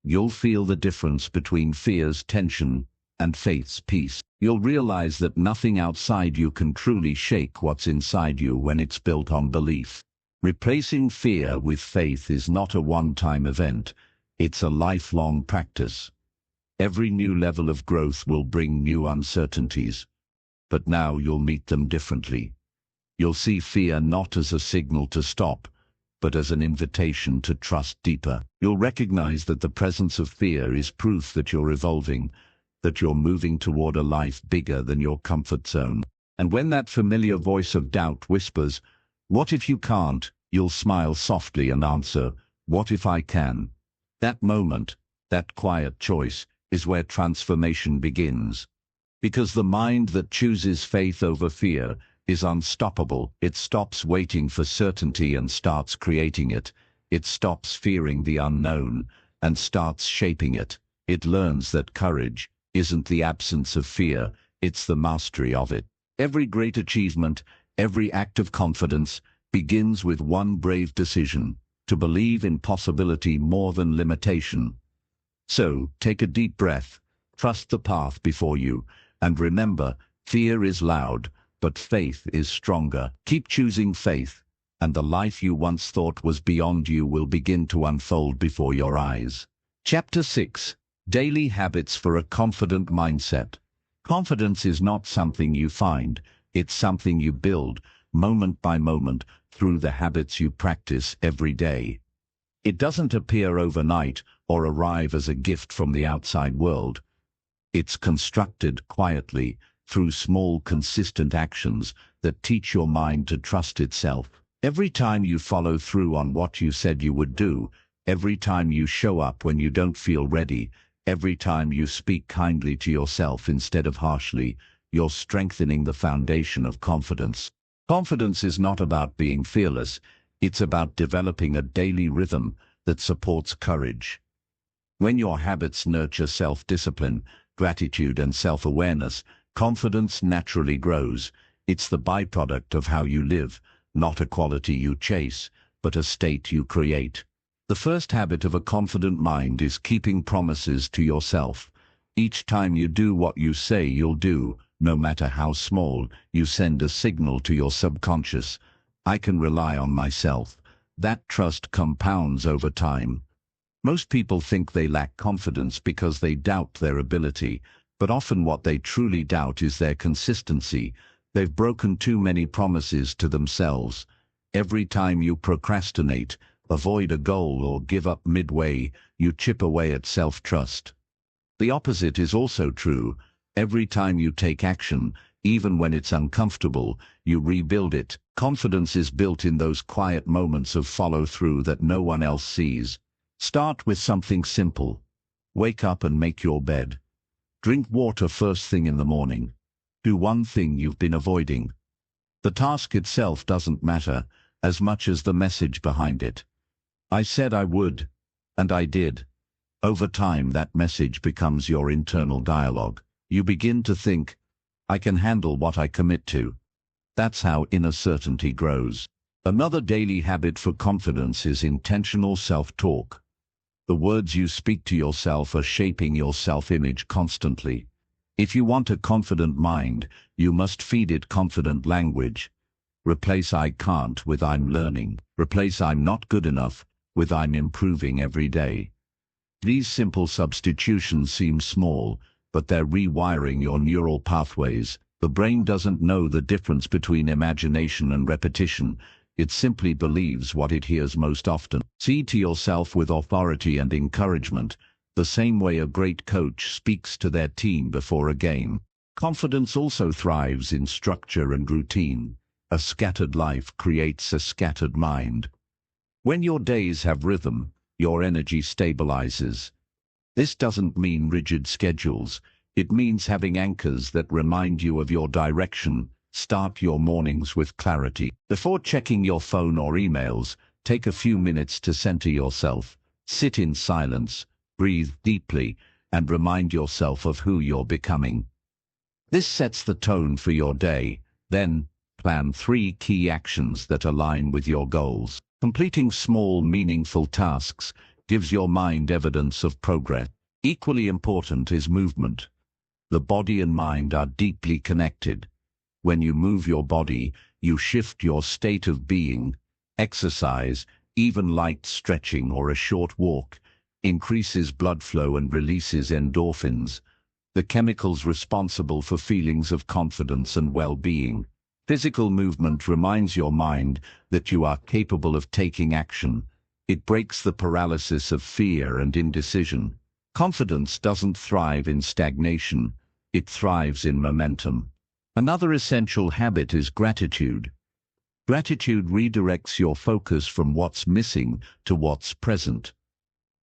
you'll feel the difference between fear's tension and faith's peace. You'll realize that nothing outside you can truly shake what's inside you when it's built on belief. Replacing fear with faith is not a one-time event. It's a lifelong practice. Every new level of growth will bring new uncertainties, but now you'll meet them differently. You'll see fear not as a signal to stop, but as an invitation to trust deeper. You'll recognize that the presence of fear is proof that you're evolving, that you're moving toward a life bigger than your comfort zone. And when that familiar voice of doubt whispers, "What if you can't?" you'll smile softly and answer, "What if I can?" That moment, that quiet choice, is where transformation begins. Because the mind that chooses faith over fear is unstoppable. It stops waiting for certainty and starts creating it. It stops fearing the unknown and starts shaping it. It learns that courage isn't the absence of fear, it's the mastery of it. Every great achievement, every act of confidence begins with one brave decision: to believe in possibility more than limitation. So, take a deep breath, trust the path before you, and remember, fear is loud, but faith is stronger. Keep choosing faith, and the life you once thought was beyond you will begin to unfold before your eyes. Chapter 6: Daily Habits for a Confident Mindset. Confidence is not something you find, it's something you build, moment by moment, through the habits you practice every day. It doesn't appear overnight or arrive as a gift from the outside world. It's constructed quietly, through small, consistent actions that teach your mind to trust itself. Every time you follow through on what you said you would do, every time you show up when you don't feel ready, every time you speak kindly to yourself instead of harshly, you're strengthening the foundation of confidence. Confidence is not about being fearless, it's about developing a daily rhythm that supports courage. When your habits nurture self-discipline, gratitude, and self-awareness, confidence naturally grows. It's the byproduct of how you live, not a quality you chase, but a state you create. The first habit of a confident mind is keeping promises to yourself. Each time you do what you say you'll do, no matter how small, you send a signal to your subconscious: I can rely on myself. That trust compounds over time. Most people think they lack confidence because they doubt their ability, but often what they truly doubt is their consistency. They've broken too many promises to themselves. Every time you procrastinate, avoid a goal, or give up midway, you chip away at self-trust. The opposite is also true. Every time you take action, even when it's uncomfortable, you rebuild it. Confidence is built in those quiet moments of follow-through that no one else sees. Start with something simple. Wake up and make your bed. Drink water first thing in the morning. Do one thing you've been avoiding. The task itself doesn't matter as much as the message behind it. I said I would, and I did. Over time, that message becomes your internal dialogue. You begin to think, I can handle what I commit to. That's how inner certainty grows. Another daily habit for confidence is intentional self-talk. The words you speak to yourself are shaping your self-image constantly. If you want a confident mind, you must feed it confident language. Replace I can't with I'm learning. Replace I'm not good enough with I'm improving every day. These simple substitutions seem small, but they're rewiring your neural pathways. The brain doesn't know the difference between imagination and repetition. It simply believes what it hears most often. See to yourself with authority and encouragement, the same way a great coach speaks to their team before a game. Confidence also thrives in structure and routine. A scattered life creates a scattered mind. When your days have rhythm, your energy stabilizes. This doesn't mean rigid schedules. It means having anchors that remind you of your direction. Start your mornings with clarity. Before checking your phone or emails, take a few minutes to center yourself. Sit in silence, breathe deeply, and remind yourself of who you're becoming. This sets the tone for your day. Then, plan 3 key actions that align with your goals. Completing small, meaningful tasks gives your mind evidence of progress. Equally important is movement. The body and mind are deeply connected. When you move your body, you shift your state of being. Exercise, even light stretching or a short walk, increases blood flow and releases endorphins, the chemicals responsible for feelings of confidence and well-being. Physical movement reminds your mind that you are capable of taking action. It breaks the paralysis of fear and indecision. Confidence doesn't thrive in stagnation. It thrives in momentum. Another essential habit is gratitude. Gratitude redirects your focus from what's missing to what's present.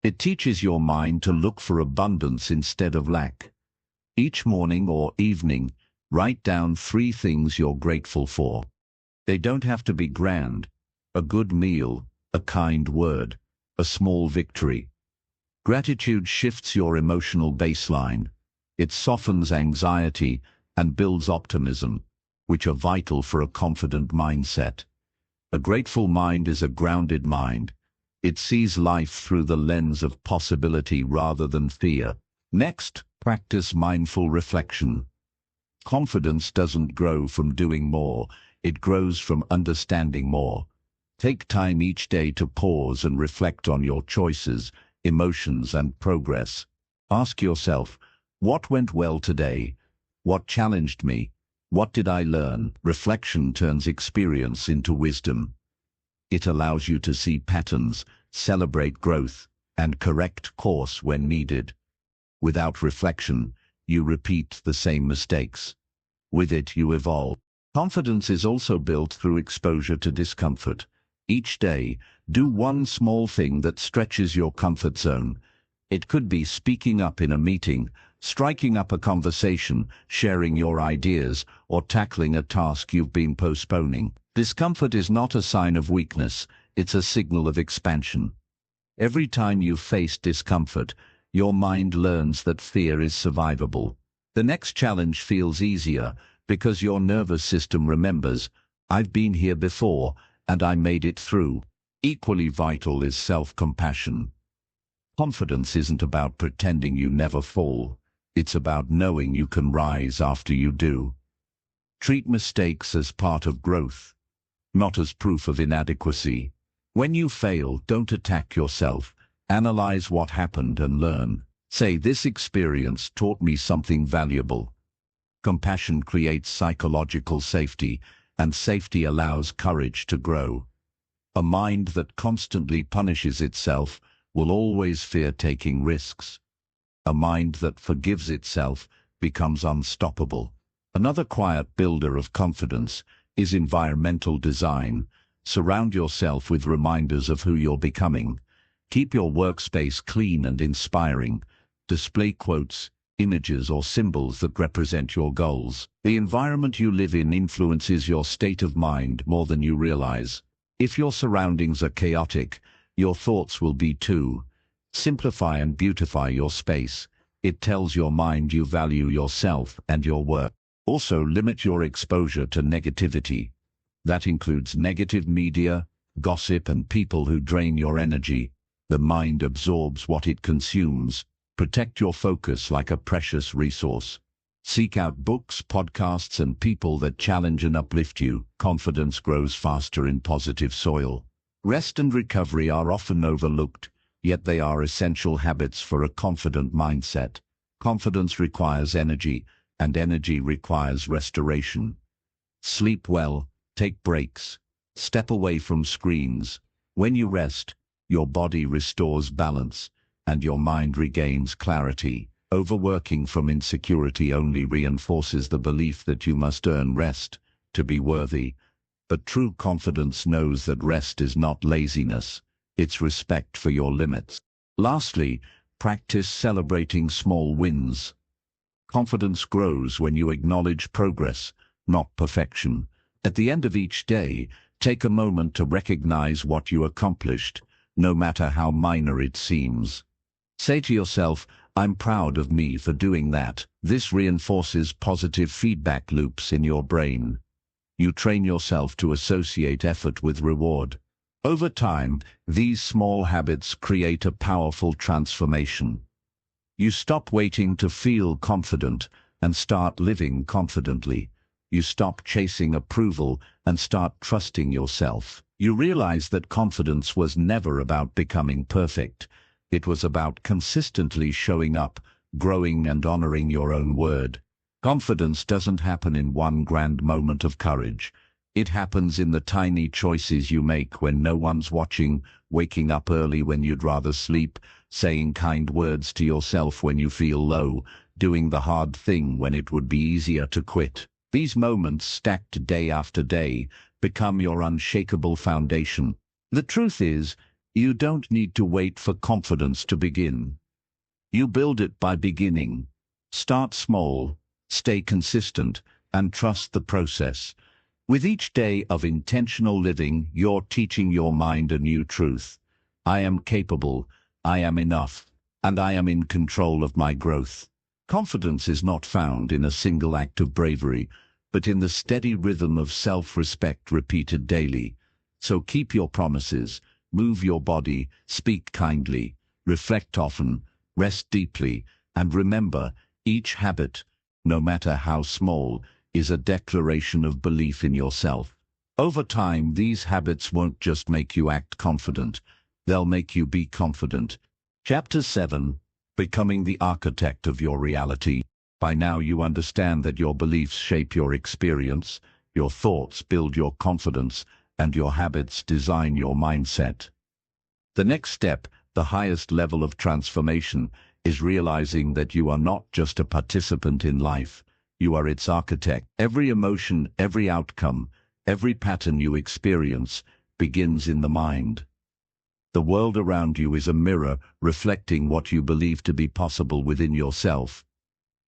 It teaches your mind to look for abundance instead of lack. Each morning or evening, write down 3 things you're grateful for. They don't have to be grand. A good meal, a kind word, a small victory. Gratitude shifts your emotional baseline. It softens anxiety and builds optimism, which are vital for a confident mindset. A grateful mind is a grounded mind. It sees life through the lens of possibility rather than fear. Next, practice mindful reflection. Confidence doesn't grow from doing more, it grows from understanding more. Take time each day to pause and reflect on your choices, emotions, and progress. Ask yourself, what went well today? What challenged me? What did I learn? Reflection turns experience into wisdom. It allows you to see patterns, celebrate growth, and correct course when needed. Without reflection, you repeat the same mistakes. With it, you evolve. Confidence is also built through exposure to discomfort. Each day, do one small thing that stretches your comfort zone. It could be speaking up in a meeting, striking up a conversation, sharing your ideas, or tackling a task you've been postponing. Discomfort is not a sign of weakness, it's a signal of expansion. Every time you face discomfort, your mind learns that fear is survivable. The next challenge feels easier because your nervous system remembers, I've been here before, and I made it through. Equally vital is self-compassion. Confidence isn't about pretending you never fall. It's about knowing you can rise after you do. Treat mistakes as part of growth, not as proof of inadequacy. When you fail, don't attack yourself. Analyze what happened and learn. Say, this experience taught me something valuable. Compassion creates psychological safety, and safety allows courage to grow. A mind that constantly punishes itself will always fear taking risks. A mind that forgives itself becomes unstoppable. Another quiet builder of confidence is environmental design. Surround yourself with reminders of who you're becoming. Keep your workspace clean and inspiring. Display quotes, images, or symbols that represent your goals. The environment you live in influences your state of mind more than you realize. If your surroundings are chaotic, your thoughts will be too. Simplify and beautify your space. It tells your mind you value yourself and your work. Also, limit your exposure to negativity. That includes negative media, gossip, and people who drain your energy. The mind absorbs what it consumes. Protect your focus like a precious resource. Seek out books, podcasts, and people that challenge and uplift you. Confidence grows faster in positive soil. Rest and recovery are often overlooked, yet they are essential habits for a confident mindset. Confidence requires energy, and energy requires restoration. Sleep well, take breaks, step away from screens. When you rest, your body restores balance, and your mind regains clarity. Overworking from insecurity only reinforces the belief that you must earn rest to be worthy. But true confidence knows that rest is not laziness, it's respect for your limits. Lastly, practice celebrating small wins. Confidence grows when you acknowledge progress, not perfection. At the end of each day, take a moment to recognize what you accomplished, no matter how minor it seems. Say to yourself, I'm proud of me for doing that. This reinforces positive feedback loops in your brain. You train yourself to associate effort with reward. Over time, these small habits create a powerful transformation. You stop waiting to feel confident and start living confidently. You stop chasing approval and start trusting yourself. You realize that confidence was never about becoming perfect. It was about consistently showing up, growing and honoring your own word. Confidence doesn't happen in one grand moment of courage. It happens in the tiny choices you make when no one's watching, waking up early when you'd rather sleep, saying kind words to yourself when you feel low, doing the hard thing when it would be easier to quit. These moments, stacked day after day, become your unshakable foundation. The truth is, you don't need to wait for confidence to begin. You build it by beginning. Start small, stay consistent, and trust the process. With each day of intentional living, you're teaching your mind a new truth. I am capable, I am enough, and I am in control of my growth. Confidence is not found in a single act of bravery, but in the steady rhythm of self-respect repeated daily. So keep your promises, move your body, speak kindly, reflect often, rest deeply, and remember, each habit, no matter how small, is a declaration of belief in yourself. Over time, these habits won't just make you act confident, they'll make you be confident. Chapter 7. Becoming the architect of your reality. By now you understand that your beliefs shape your experience, your thoughts build your confidence, and your habits design your mindset. The next step, the highest level of transformation, is realizing that you are not just a participant in life. You are its architect. Every emotion, every outcome, every pattern you experience begins in the mind. The world around you is a mirror reflecting what you believe to be possible within yourself.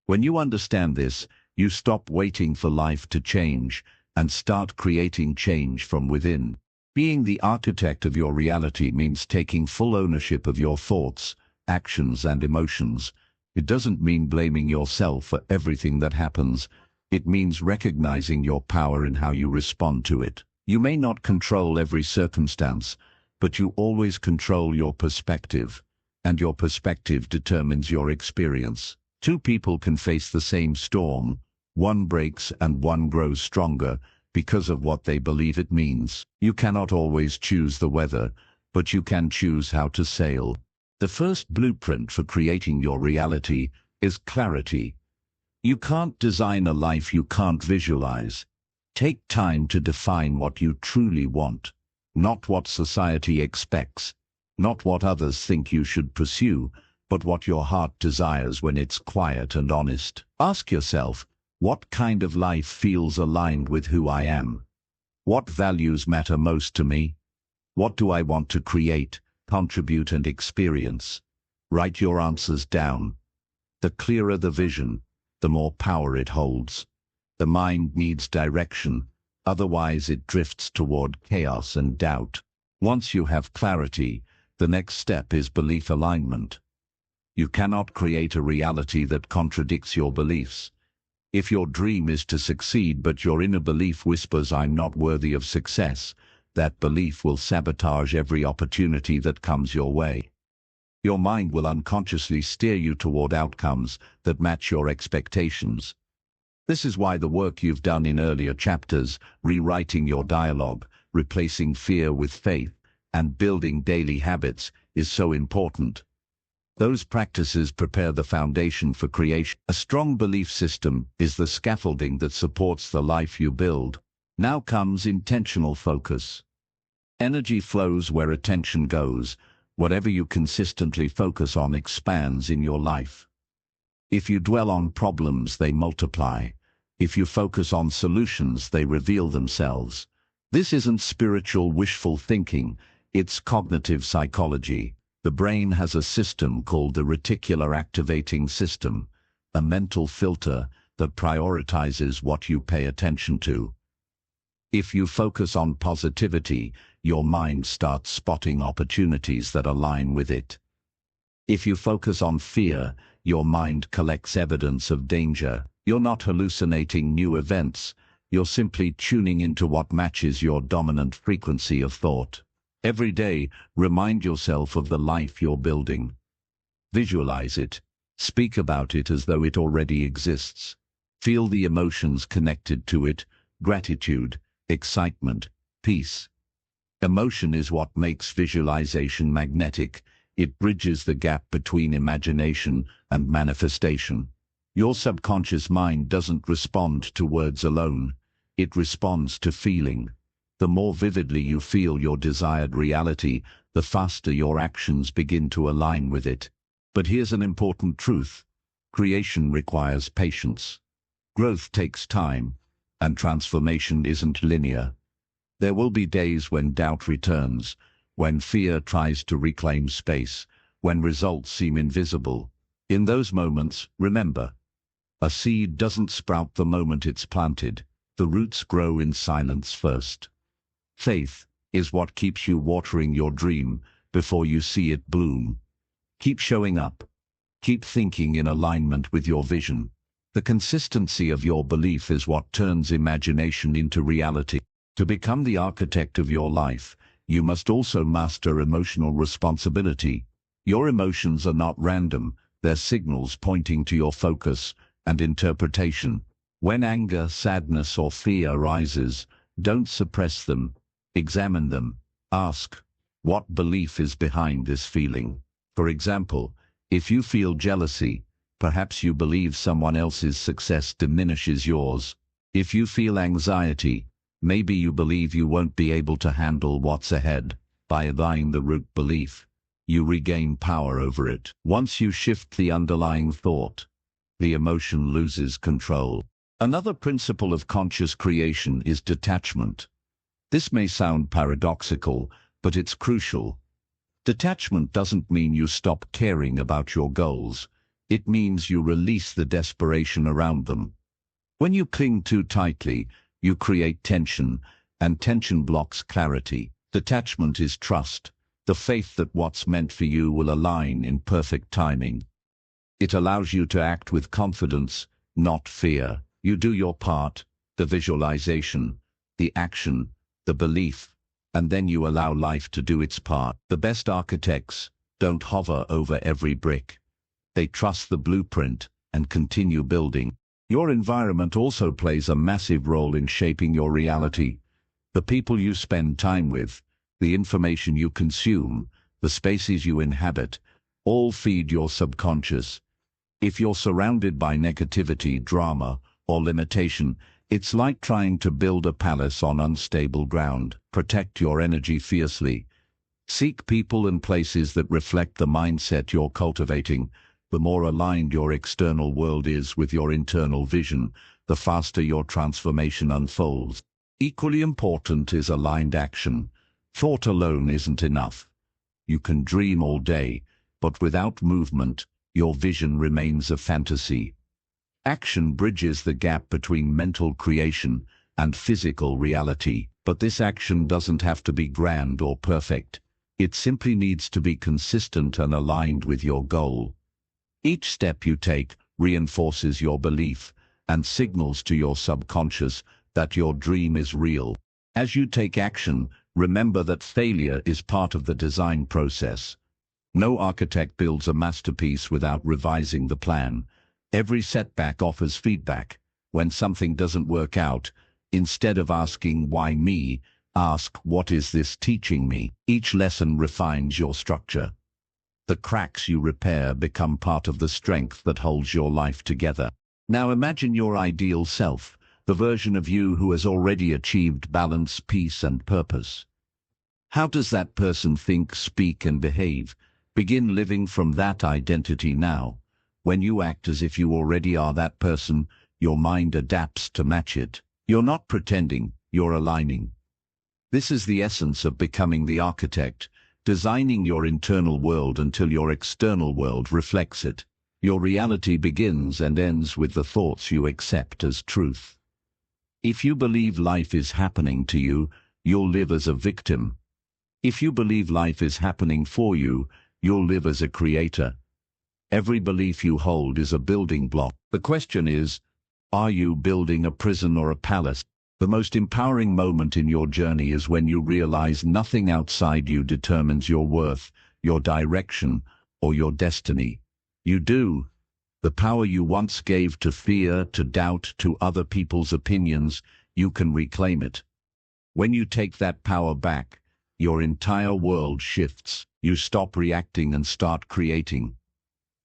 When you understand this, you stop waiting for life to change and start creating change from within. Being the architect of your reality means taking full ownership of your thoughts, actions, and emotions. It doesn't mean blaming yourself for everything that happens. It means recognizing your power in how you respond to it. You may not control every circumstance, but you always control your perspective, and your perspective determines your experience. Two people can face the same storm. One breaks and one grows stronger because of what they believe it means. You cannot always choose the weather, but you can choose how to sail. The first blueprint for creating your reality is clarity. You can't design a life you can't visualize. Take time to define what you truly want, not what society expects, not what others think you should pursue, but what your heart desires when it's quiet and honest. Ask yourself, what kind of life feels aligned with who I am? What values matter most to me? What do I want to create, contribute, and experience? Write your answers down. The clearer the vision, the more power it holds. The mind needs direction, otherwise it drifts toward chaos and doubt. Once you have clarity, the next step is belief alignment. You cannot create a reality that contradicts your beliefs. If your dream is to succeed but your inner belief whispers, "I'm not worthy of success," that belief will sabotage every opportunity that comes your way. Your mind will unconsciously steer you toward outcomes that match your expectations. This is why the work you've done in earlier chapters, rewriting your dialogue, replacing fear with faith, and building daily habits, is so important. Those practices prepare the foundation for creation. A strong belief system is the scaffolding that supports the life you build. Now comes intentional focus. Energy flows where attention goes. Whatever you consistently focus on expands in your life. If you dwell on problems, they multiply. If you focus on solutions, they reveal themselves. This isn't spiritual wishful thinking, it's cognitive psychology. The brain has a system called the reticular activating system, a mental filter that prioritizes what you pay attention to. If you focus on positivity, your mind starts spotting opportunities that align with it. If you focus on fear, your mind collects evidence of danger. You're not hallucinating new events, you're simply tuning into what matches your dominant frequency of thought. Every day, remind yourself of the life you're building. Visualize it. Speak about it as though it already exists. Feel the emotions connected to it: gratitude, excitement, peace. Emotion is what makes visualization magnetic. It bridges the gap between imagination and manifestation. Your subconscious mind doesn't respond to words alone. It responds to feeling. The more vividly you feel your desired reality, the faster your actions begin to align with it. But here's an important truth. Creation requires patience. Growth takes time, and transformation isn't linear. There will be days when doubt returns, when fear tries to reclaim space, when results seem invisible. In those moments, remember, a seed doesn't sprout the moment it's planted. The roots grow in silence first. Faith is what keeps you watering your dream before you see it bloom. Keep showing up. Keep thinking in alignment with your vision. The consistency of your belief is what turns imagination into reality. To become the architect of your life, you must also master emotional responsibility. Your emotions are not random, they're signals pointing to your focus and interpretation. When anger, sadness, or fear arises, don't suppress them. Examine them. Ask, what belief is behind this feeling? For example, if you feel jealousy, perhaps you believe someone else's success diminishes yours. If you feel anxiety, maybe you believe you won't be able to handle what's ahead. By aligning the root belief, you regain power over it. Once you shift the underlying thought, the emotion loses control. Another principle of conscious creation is detachment. This may sound paradoxical, but it's crucial. Detachment doesn't mean you stop caring about your goals. It means you release the desperation around them. When you cling too tightly, you create tension, and tension blocks clarity. Detachment is trust, the faith that what's meant for you will align in perfect timing. It allows you to act with confidence, not fear. You do your part, the visualization, the action, the belief, and then you allow life to do its part. The best architects don't hover over every brick. They trust the blueprint and continue building. Your environment also plays a massive role in shaping your reality. The people you spend time with, the information you consume, the spaces you inhabit, all feed your subconscious. If you're surrounded by negativity, drama, or limitation, it's like trying to build a palace on unstable ground. Protect your energy fiercely. Seek people and places that reflect the mindset you're cultivating. The more aligned your external world is with your internal vision, the faster your transformation unfolds. Equally important is aligned action. Thought alone isn't enough. You can dream all day, but without movement, your vision remains a fantasy. Action bridges the gap between mental creation and physical reality, but this action doesn't have to be grand or perfect. It simply needs to be consistent and aligned with your goal. Each step you take reinforces your belief and signals to your subconscious that your dream is real. As you take action, remember that failure is part of the design process. No architect builds a masterpiece without revising the plan. Every setback offers feedback. When something doesn't work out, instead of asking "why me?" ask "what is this teaching me?" Each lesson refines your structure. The cracks you repair become part of the strength that holds your life together. Now imagine your ideal self, the version of you who has already achieved balance, peace, and purpose. How does that person think, speak, and behave? Begin living from that identity now. When you act as if you already are that person, your mind adapts to match it. You're not pretending, you're aligning. This is the essence of becoming the architect, designing your internal world until your external world reflects it. Your reality begins and ends with the thoughts you accept as truth. If you believe life is happening to you, you'll live as a victim. If you believe life is happening for you, you'll live as a creator. Every belief you hold is a building block. The question is, are you building a prison or a palace? The most empowering moment in your journey is when you realize nothing outside you determines your worth, your direction, or your destiny. You do. The power you once gave to fear, to doubt, to other people's opinions, you can reclaim it. When you take that power back, your entire world shifts. You stop reacting and start creating.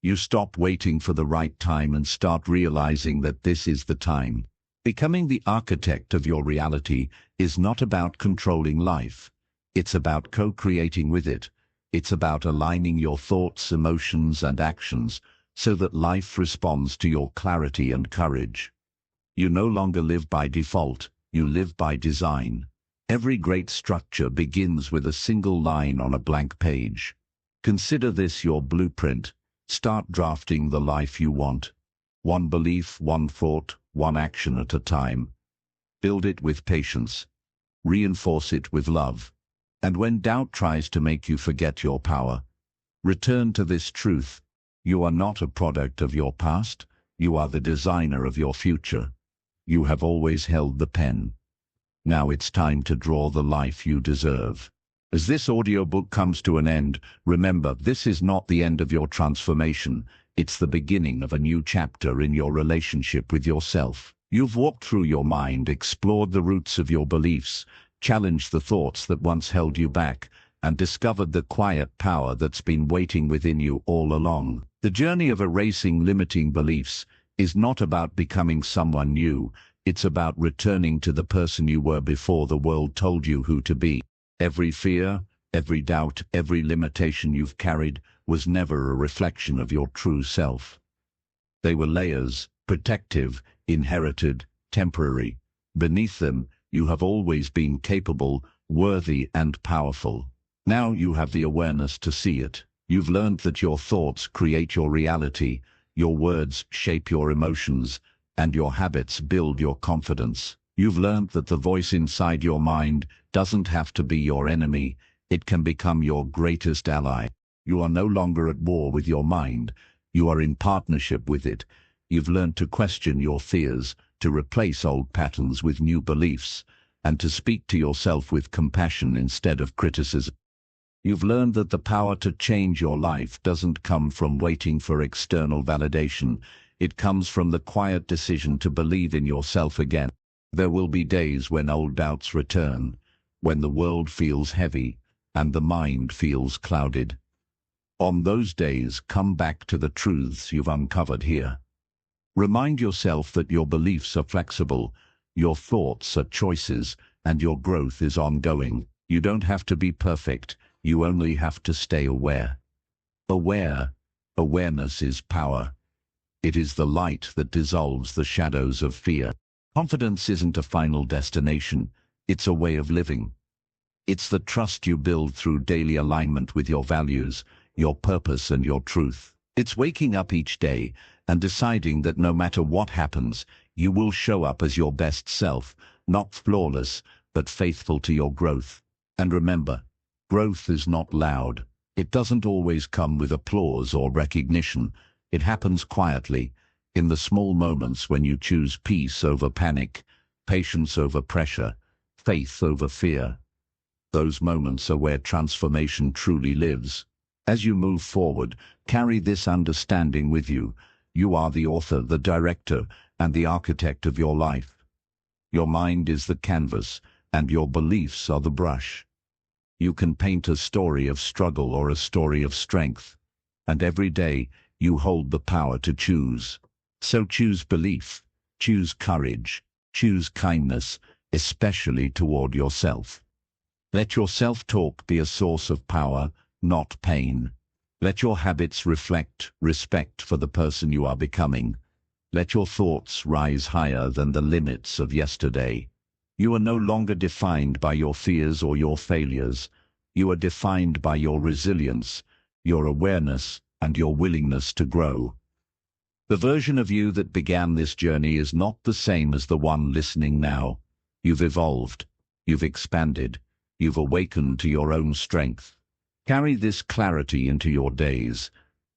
You stop waiting for the right time and start realizing that this is the time. Becoming the architect of your reality is not about controlling life. It's about co-creating with it. It's about aligning your thoughts, emotions, and actions so that life responds to your clarity and courage. You no longer live by default, you live by design. Every great structure begins with a single line on a blank page. Consider this your blueprint. Start drafting the life you want. One belief, one thought, one action at a time. Build it with patience. Reinforce it with love. And when doubt tries to make you forget your power, return to this truth. You are not a product of your past. You are the designer of your future. You have always held the pen. Now it's time to draw the life you deserve. As this audiobook comes to an end, remember, this is not the end of your transformation. It's the beginning of a new chapter in your relationship with yourself. You've walked through your mind, explored the roots of your beliefs, challenged the thoughts that once held you back, and discovered the quiet power that's been waiting within you all along. The journey of erasing limiting beliefs is not about becoming someone new. It's about returning to the person you were before the world told you who to be. Every fear, every doubt, every limitation you've carried was never a reflection of your true self. They were layers, protective, inherited, temporary. Beneath them, you have always been capable, worthy, and powerful. Now you have the awareness to see it. You've learned that your thoughts create your reality, your words shape your emotions, and your habits build your confidence. You've learned that the voice inside your mind doesn't have to be your enemy. It can become your greatest ally. You are no longer at war with your mind. You are in partnership with it. You've learned to question your fears, to replace old patterns with new beliefs, and to speak to yourself with compassion instead of criticism. You've learned that the power to change your life doesn't come from waiting for external validation. It comes from the quiet decision to believe in yourself again. There will be days when old doubts return, when the world feels heavy and the mind feels clouded. On those days, come back to the truths you've uncovered here. Remind yourself that your beliefs are flexible, your thoughts are choices, and your growth is ongoing. You don't have to be perfect, you only have to stay aware. Awareness is power. It is the light that dissolves the shadows of fear. Confidence isn't a final destination, it's a way of living. It's the trust you build through daily alignment with your values, your purpose, and your truth. It's waking up each day and deciding that no matter what happens, you will show up as your best self, not flawless, but faithful to your growth. And remember, growth is not loud. It doesn't always come with applause or recognition. It happens quietly, in the small moments when you choose peace over panic, patience over pressure, faith over fear. Those moments are where transformation truly lives. As you move forward, carry this understanding with you. You are the author, the director, and the architect of your life. Your mind is the canvas, and your beliefs are the brush. You can paint a story of struggle or a story of strength, and every day you hold the power to choose. So choose belief, choose courage, choose kindness, especially toward yourself. Let your self-talk be a source of power, not pain. Let your habits reflect respect for the person you are becoming. Let your thoughts rise higher than the limits of yesterday. You are no longer defined by your fears or your failures. You are defined by your resilience, your awareness, and your willingness to grow. The version of you that began this journey is not the same as the one listening now. You've evolved. You've expanded. You've awakened to your own strength. Carry this clarity into your days.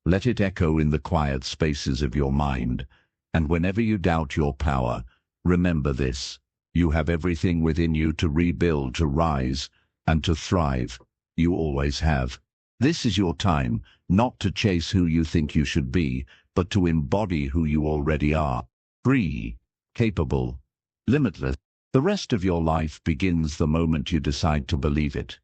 Let it echo in the quiet spaces of your mind. And whenever you doubt your power, remember this. You have everything within you to rebuild, to rise, and to thrive. You always have. This is your time, not to chase who you think you should be, but to embody who you already are. Free, capable, limitless. The rest of your life begins the moment you decide to believe it.